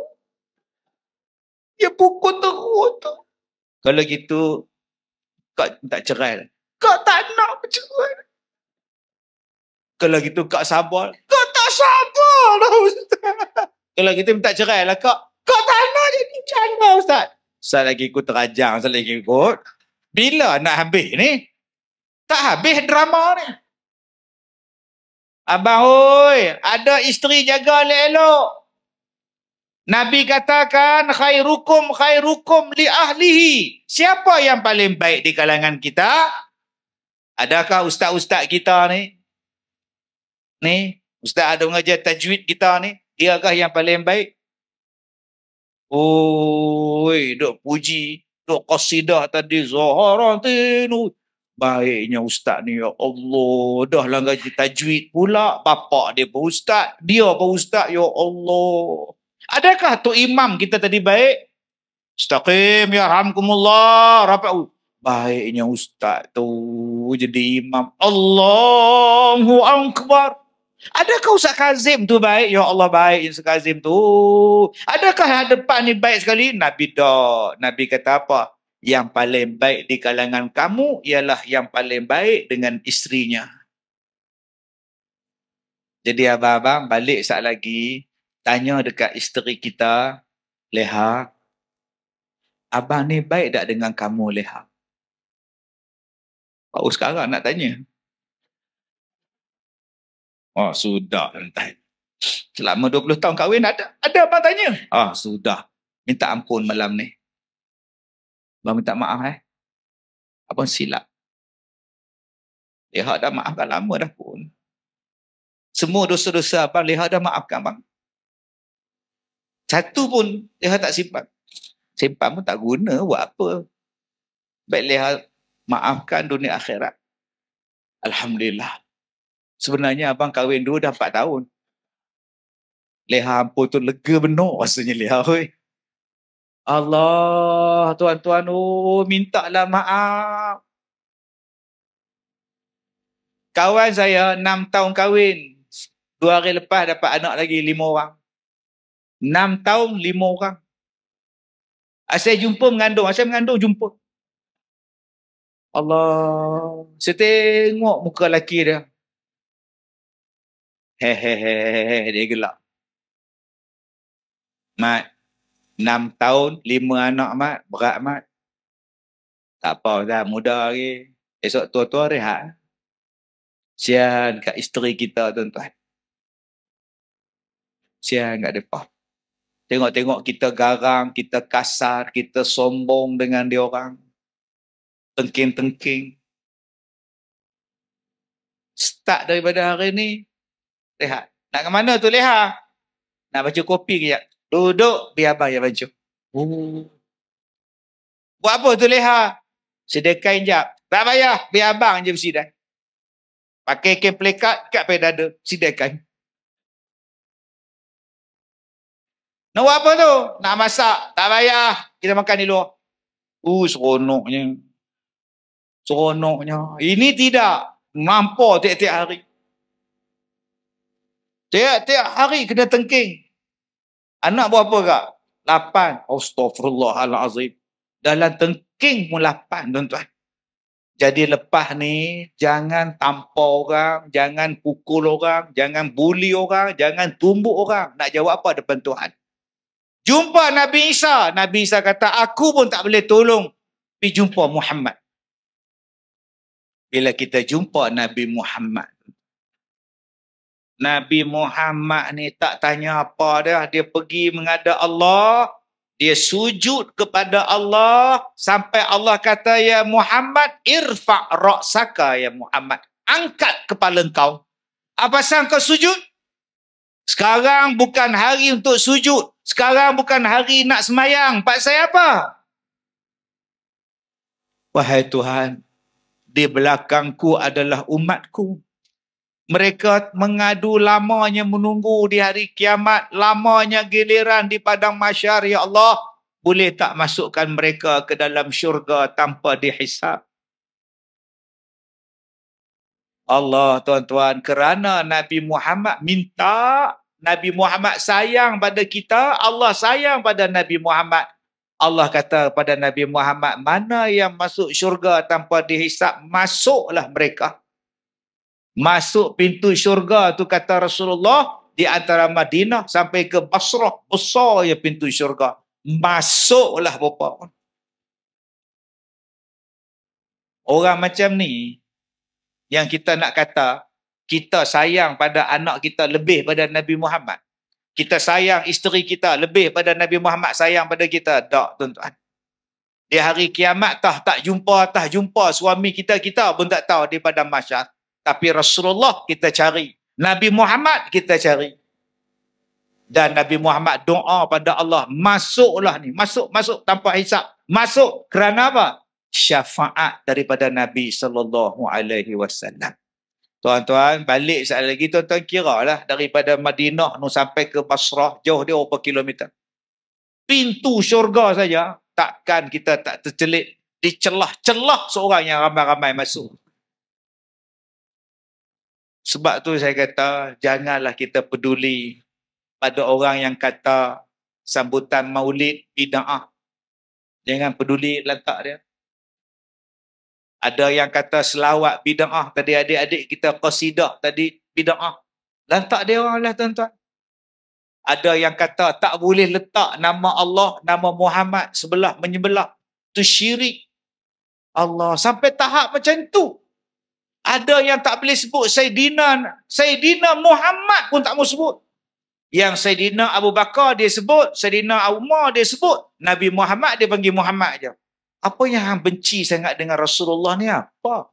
Dia pukul terus tu. Kalau gitu, kak minta cerai lah. Kak tak nak bercerai. Kalau gitu, kak sabar. Kak tak sabar lah ustaz. Kalau gitu minta cerai lah kak. Kak tak nak jadi macam mana ustaz? Ustaz lagi ikut terajang, ustaz lagi ikut. Bila nak habis ni? Tak habis drama ni. Abang oi, ada isteri jaga elok-elok. Nabi katakan khairukum li ahlihi. Siapa yang paling baik di kalangan kita? Adakah ustaz-ustaz kita ni? Ni, ustaz ada mengajar tajwid kita ni, diakah yang paling baik? Oi, duk puji, duk qasidah tadi Zaharatin. Baiknya ustaz ni, ya Allah. Dah lah gaji tajwid pula. Bapak dia pun ustaz, dia pun ustaz, ya Allah. Adakah tu imam kita tadi baik? Istaqim ya rahmukumullah. Rapat. Baiknya ustaz tu jadi imam. Allahu Akbar. Adakah Ustaz Kazim tu baik? Ya Allah, baik Ustaz Kazim tu. Adakah depan ni baik sekali? Nabi dah. Nabi kata apa? Yang paling baik di kalangan kamu ialah yang paling baik dengan isterinya. Jadi abang-abang balik saat lagi, tanya dekat isteri kita, Leha, abang ni baik tak dengan kamu, Leha? Oh, sekarang nak tanya. Oh, sudah. Selama 20 tahun kahwin ada abang tanya. Ah, sudah. Minta ampun malam ni. Abang minta maaf Abang silap. Leha dah maafkan lama dah pun. Semua dosa-dosa abang Leha dah maafkan bang. Satu pun Leha tak simpan. Simpan pun tak guna, buat apa. Baik Leha maafkan dunia akhirat. Alhamdulillah. Sebenarnya abang kahwin dulu dah 4 tahun. Leha ampun tu lega benar rasanya Leha. Allah, tuan-tuan, mintalah maaf. Kawan saya 6 tahun kahwin. 2 hari lepas dapat anak lagi 5 orang. 6 tahun 5 orang. Saya jumpa mengandung. Saya mengandung jumpa. Allah. Saya tengok muka lelaki dia. Hehehe. Dia gelap. Mat. 6 tahun 5 anak mat. Berat mat. Tak apa dah. Muda lagi. Esok tua-tua rehat. Sian kat isteri kita tuan-tuan. Sian kat mereka. Tengok-tengok kita garang, kita kasar, kita sombong dengan dia orang. Tengking-tengking. Start daripada hari ni, rehat. Nak ke mana tu Leha? Nak baca kopi kejap. Duduk, biar abang yang baca. Buat apa tu Leha? Sedekain jap. Tak payah, biar abang je bersidai. Pakai kain pelekat kat pada dada, sidaikan. Nak buat apa tu? Nak masak. Tak payah. Kita makan di luar. Seronoknya. Seronoknya. Ini tidak. Nampak tiap-tiap hari. Tiap-tiap hari kena tengking. Anak buat apa kak? 8. Astaghfirullahalazim. Dalam tengking pun 8 tuan-tuan. Jadi lepas ni, jangan tampar orang, jangan pukul orang, jangan bully orang, jangan tumbuk orang. Nak jawab apa depan Tuhan? Jumpa Nabi Isa. Nabi Isa kata, aku pun tak boleh tolong. Pergi jumpa Muhammad. Bila kita jumpa Nabi Muhammad. Nabi Muhammad ni tak tanya apa dah. Dia pergi menghadap Allah. Dia sujud kepada Allah. Sampai Allah kata, ya Muhammad, irfa' ra'saka ya Muhammad. Angkat kepala engkau. Apa pasal kau sujud? Sekarang bukan hari untuk sujud. Sekarang bukan hari nak semayang. Pasal apa? Wahai Tuhan, di belakangku adalah umatku. Mereka mengadu lamanya menunggu di hari kiamat. Lamanya giliran di padang mahsyar. Ya Allah, boleh tak masukkan mereka ke dalam syurga tanpa dihisab? Allah tuan-tuan, kerana Nabi Muhammad minta, Nabi Muhammad sayang pada kita, Allah sayang pada Nabi Muhammad. Allah kata pada Nabi Muhammad, mana yang masuk syurga tanpa dihisab, masuklah mereka. Masuk pintu syurga tu kata Rasulullah, di antara Madinah sampai ke Basrah, besar ya pintu syurga. Masuklah bapa. Orang macam ni, yang kita nak kata, kita sayang pada anak kita lebih pada Nabi Muhammad. Kita sayang isteri kita lebih pada Nabi Muhammad sayang pada kita. Tak, tuan-tuan. Di hari kiamat tak jumpa suami kita pun tak tahu di padang mahsyar. Tapi Rasulullah kita cari. Nabi Muhammad kita cari. Dan Nabi Muhammad doa pada Allah, masuklah ni, masuk tanpa hisap. Masuk kerana apa? Syafaat daripada Nabi sallallahu alaihi wasallam. Tuan-tuan, balik sekali lagi, tuan-tuan kira lah daripada Madinah nu sampai ke Basrah, jauh dia berapa kilometer. Pintu syurga saja, takkan kita tak tercelit dicelah-celah seorang yang ramai-ramai masuk. Sebab tu saya kata, janganlah kita peduli pada orang yang kata sambutan maulid bid'ah. Jangan peduli lantak dia. Ada yang kata selawat bid'ah tadi, adik-adik kita qasidah tadi bid'ah. Lantak dia orang lah tuan-tuan. Ada yang kata tak boleh letak nama Allah, nama Muhammad sebelah menyebelah. Itu syirik. Allah, sampai tahap macam tu. Ada yang tak boleh sebut Sayyidina Muhammad pun tak mau sebut. Yang Sayyidina Abu Bakar dia sebut, Sayyidina Umar dia sebut, Nabi Muhammad dia panggil Muhammad je. Apa yang hang benci sangat dengan Rasulullah ni apa?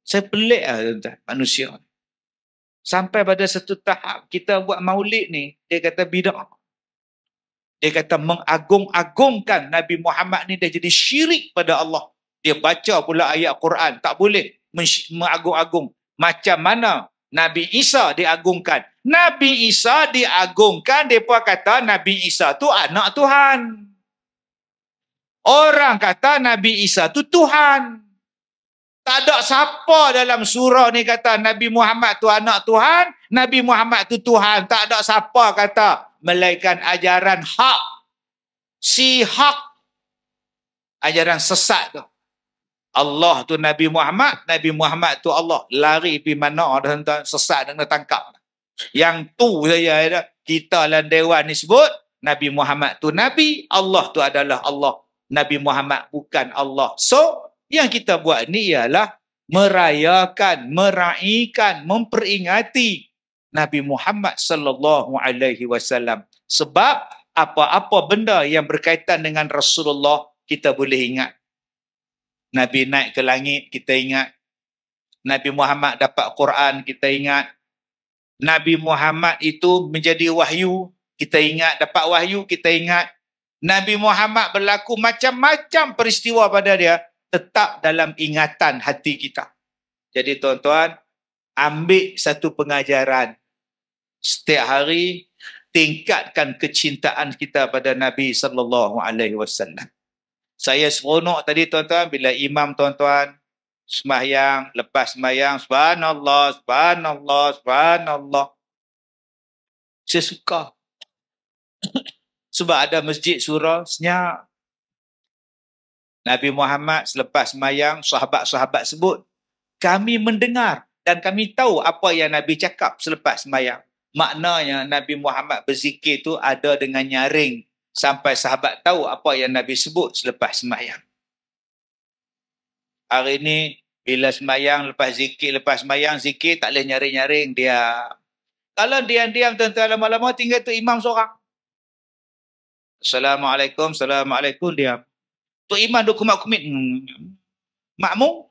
Saya pelik lah tuan-tuan, manusia. Sampai pada satu tahap kita buat maulid ni, dia kata bid'ah. Dia kata mengagung-agungkan Nabi Muhammad ni dah jadi syirik pada Allah. Dia baca pula ayat Quran, tak boleh mengagung-agung. Macam mana Nabi Isa diagungkan? Nabi Isa diagungkan, mereka kata Nabi Isa tu anak Tuhan. Orang kata Nabi Isa tu Tuhan. Tak ada siapa dalam surah ni kata Nabi Muhammad tu anak Tuhan, Nabi Muhammad tu Tuhan. Tak ada siapa kata, melainkan ajaran hak. Si hak. Ajaran sesat tu. Allah tu Nabi Muhammad tu Allah. Lari pergi mana tuan-tuan, sesat dan tangkap. Yang tu saja kita dalam dewan ni sebut, Nabi Muhammad tu Nabi, Allah tu adalah Allah. Nabi Muhammad bukan Allah. So, yang kita buat ni ialah merayakan, meraikan, memperingati Nabi Muhammad sallallahu alaihi wasallam. Sebab apa-apa benda yang berkaitan dengan Rasulullah kita boleh ingat. Nabi naik ke langit, kita ingat. Nabi Muhammad dapat Quran, kita ingat. Nabi Muhammad itu menjadi wahyu, kita ingat. Dapat wahyu, kita ingat. Nabi Muhammad berlaku macam-macam peristiwa pada dia, tetap dalam ingatan hati kita. Jadi tuan-tuan, ambil satu pengajaran. Setiap hari, tingkatkan kecintaan kita pada Nabi sallallahu alaihi wasallam. Saya seronok tadi tuan-tuan, bila imam tuan-tuan sembahyang, lepas sembahyang, subhanallah, subhanallah, subhanallah. Saya suka. Sebab ada masjid surau, senyap. Nabi Muhammad selepas sembahyang, sahabat-sahabat sebut, kami mendengar dan kami tahu apa yang Nabi cakap selepas sembahyang. Maknanya Nabi Muhammad berzikir tu ada dengan nyaring sampai sahabat tahu apa yang Nabi sebut selepas sembahyang. Hari ni bila sembahyang, lepas sembahyang zikir tak boleh nyaring-nyaring, dia. Kalau diam-diam tuan-tuan, lama-lama tinggal tu imam seorang. Assalamualaikum, assalamualaikum, diam. Tu imam duk kumat-kumit. Makmum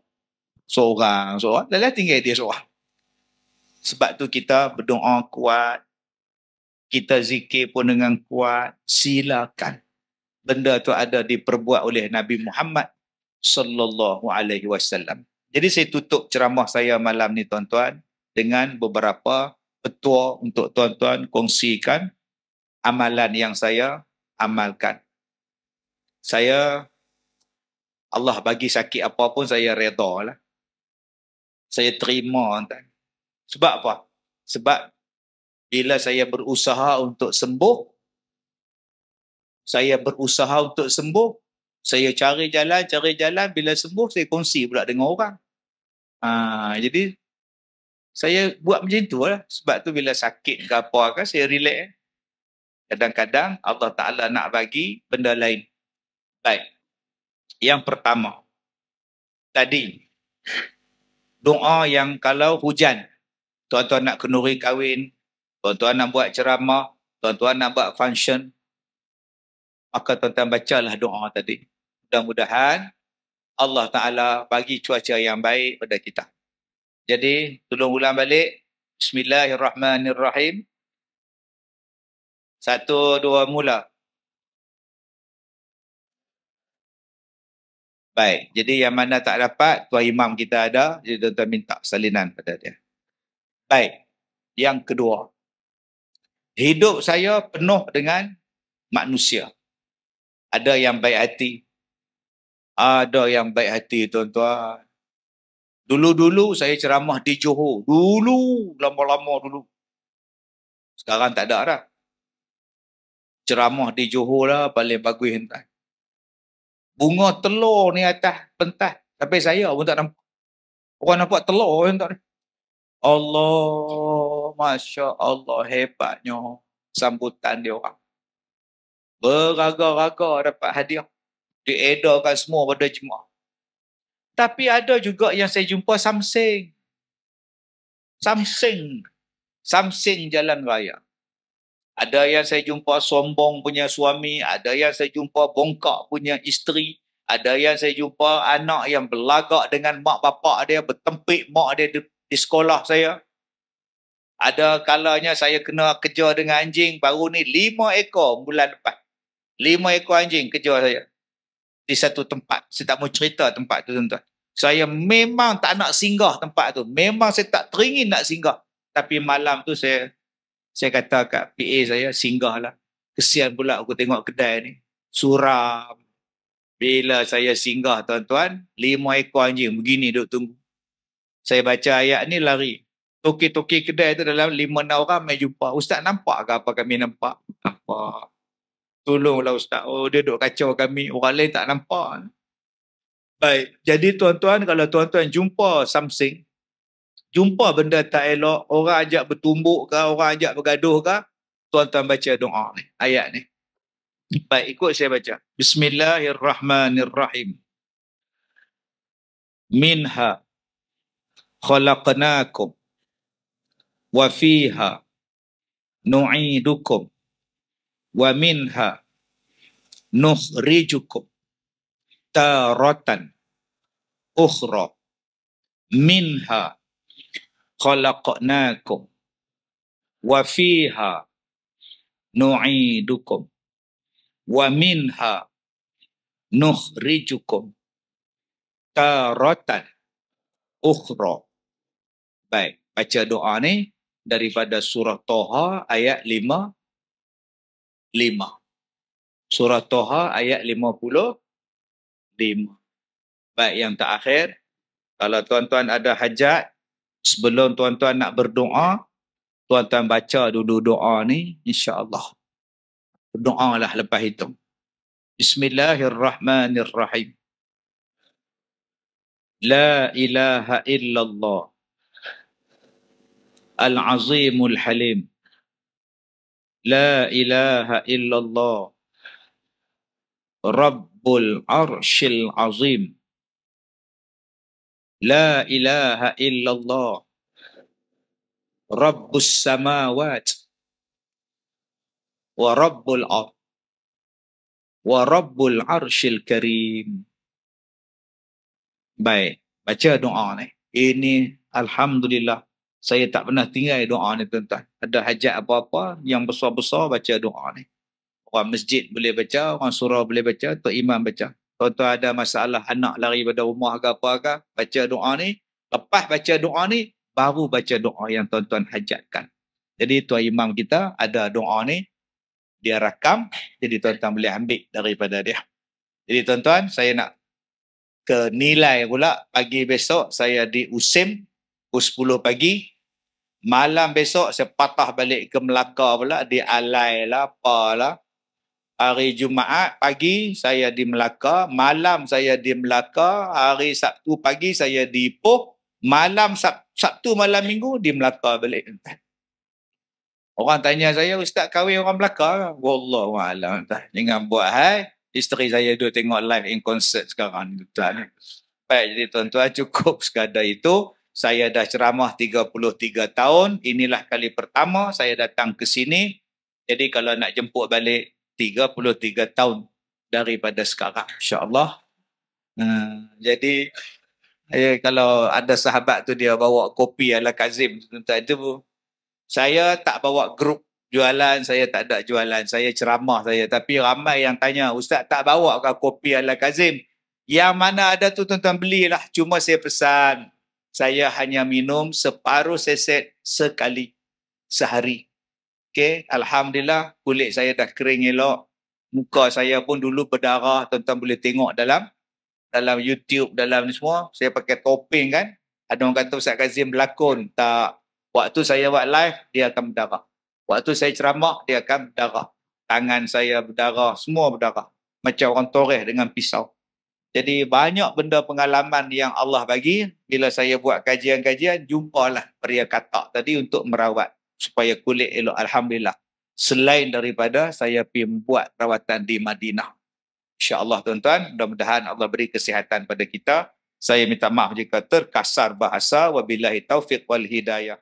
seorang. Dah tinggal dia seorang. Sebab tu kita berdoa kuat. Kita zikir pun dengan kuat. Silakan. Benda tu ada diperbuat oleh Nabi Muhammad sallallahu alaihi wasallam. Jadi saya tutup ceramah saya malam ni tuan-tuan dengan beberapa petua untuk tuan-tuan kongsikan amalan yang saya amalkan. Allah bagi sakit apa pun saya reda lah. Saya terima. Sebab apa? Sebab bila saya berusaha untuk sembuh, saya cari jalan, bila sembuh saya kongsi pula dengan orang. Jadi saya buat macam tu lah. Sebab tu bila sakit ke apa kan, saya relax. Kadang-kadang Allah Ta'ala nak bagi benda lain. Baik. Yang pertama, tadi, doa yang kalau hujan, tuan-tuan nak kenduri kahwin, tuan-tuan nak buat ceramah, tuan-tuan nak buat function, maka tuan-tuan bacalah doa tadi. Mudah-mudahan Allah Ta'ala bagi cuaca yang baik pada kita. Jadi, tolong ulang balik. Bismillahirrahmanirrahim. 1, 2, mula. Baik, jadi yang mana tak dapat, Tuan Imam kita ada, jadi tuan-tuan minta salinan pada dia. Baik, yang kedua. Hidup saya penuh dengan manusia. Ada yang baik hati. Ada yang baik hati, tuan-tuan. Dulu-dulu saya ceramah di Johor. Dulu, lama-lama dulu. Sekarang tak ada dah. Ceramah di Johor lah paling bagus hentai. Bunga telur ni atas pentas. Tapi saya pun tak nampak. Orang nampak telur yang tak ada. Allah, Masya Allah, hebatnya sambutan dia orang. Beraga-raga dapat hadiah. Diedarkan semua pada jemaah. Tapi ada juga yang saya jumpa Samsing. Samsing jalan raya. Ada yang saya jumpa sombong punya suami, ada yang saya jumpa bongkak punya isteri, ada yang saya jumpa anak yang berlagak dengan mak bapak dia, bertempik mak dia di sekolah saya. Ada kalanya saya kena kerja dengan anjing, baru ni 5 ekor bulan lepas. 5 ekor anjing kerja saya di satu tempat. Saya tak mau cerita tempat tu, tuan-tuan. Saya memang tak nak singgah tempat tu. Memang saya tak teringin nak singgah. Tapi malam tu saya kata kat PA saya, singgahlah. Kesian pula aku tengok kedai ni. Suram. Bila saya singgah, tuan-tuan, 5 ekor anjing begini duduk tunggu. Saya baca ayat ni lari. Toki-toki kedai tu dalam 5-6 orang main jumpa. Ustaz nampak ke apa kami nampak? Nampak. Tolonglah Ustaz. Oh, dia duduk kacau kami. Orang lain tak nampak. Baik. Jadi tuan-tuan, kalau tuan-tuan jumpa something, jumpa benda tak elok, orang ajak bertumbuk ke, orang ajak bergaduh ke, tuan-tuan baca doa ni, ayat ni. Baik, ikut saya baca. Bismillahirrahmanirrahim. Minha khalaqnakum wa fiha nu'idukum wa minha nukhrijukum taratan ukhra. Minha khalaqnakum wa fiha nu'idukum wa minha nukhrijukum taratan ukhra. Baik, baca doa ni daripada surah Toha ayat 5. Surah Toha ayat 55. Baik, yang terakhir, kalau tuan-tuan ada hajat, sebelum tuan-tuan nak berdoa, tuan-tuan baca dulu doa ni, insya-Allah. Berdoalah lepas itu. Bismillahirrahmanirrahim. La ilaha illallah al-azimul halim. La ilaha illallah rabbul arshil azim. La ilaha illallah rabbus samawat wa rabbul ard wa rabbul arshil karim. Baik, baca doa ni. Ini alhamdulillah saya tak pernah tinggal doa ni, tuan-tuan. Ada hajat apa-apa yang besar-besar, baca doa ni. Orang masjid boleh baca, orang surau boleh baca, tok imam baca. Tuan-tuan ada masalah anak lari pada rumah ke apa ke, baca doa ni. Lepas baca doa ni, baru baca doa yang tuan-tuan hajatkan. Jadi tuan imam kita ada doa ni, dia rakam, jadi tuan-tuan boleh ambil daripada dia. Jadi tuan-tuan, saya nak ke nilai pula. Pagi besok saya di USIM pukul 10 pagi. Malam besok saya patah balik ke Melaka pula, di Alai lah, apalah. Hari Jumaat pagi saya di Melaka, malam saya di Melaka, hari Sabtu pagi saya di Ipoh, malam Sabtu malam Minggu di Melaka balik. Orang tanya saya, Ustaz kahwin orang Melaka? Wallahualam. Jangan buat hai. Isteri saya duduk tengok live in concert sekarang. Baik, jadi tuan-tuan, cukup sekadar itu. Saya dah ceramah 33 tahun. Inilah kali pertama saya datang ke sini. Jadi kalau nak jemput balik 33 tahun daripada sekarang, insya-Allah. Jadi kalau ada sahabat tu dia bawa kopi ala Kazim, tuan-tuan, itu saya tak bawa grup Jualan saya tak ada jualan, saya ceramah saya. Tapi ramai yang tanya, Ustaz tak bawa ke kopi Al-Kazim? Yang mana ada tu tuan-tuan belilah. Cuma saya pesan, saya hanya minum separuh seset sekali sehari. Okey, alhamdulillah kulit saya dah kering elok. Muka saya pun dulu berdarah, tuan-tuan boleh tengok dalam YouTube, dalam ni semua. Saya pakai topeng kan. Ada orang kata Ustaz Kazim berlakon. Tak. Waktu saya buat live, dia akan berdarah. Waktu saya ceramah, dia akan berdarah. Tangan saya berdarah, semua berdarah. Macam orang toreh dengan pisau. Jadi banyak benda pengalaman yang Allah bagi. Bila saya buat kajian-kajian, jumpalah pria katak tadi untuk merawat supaya kulit elok. Alhamdulillah. Selain daripada saya pergi membuat rawatan di Madinah. InsyaAllah tuan-tuan, mudah-mudahan Allah beri kesihatan pada kita. Saya minta maaf jika terkasar bahasa. Wabillahi taufiq wal hidayah.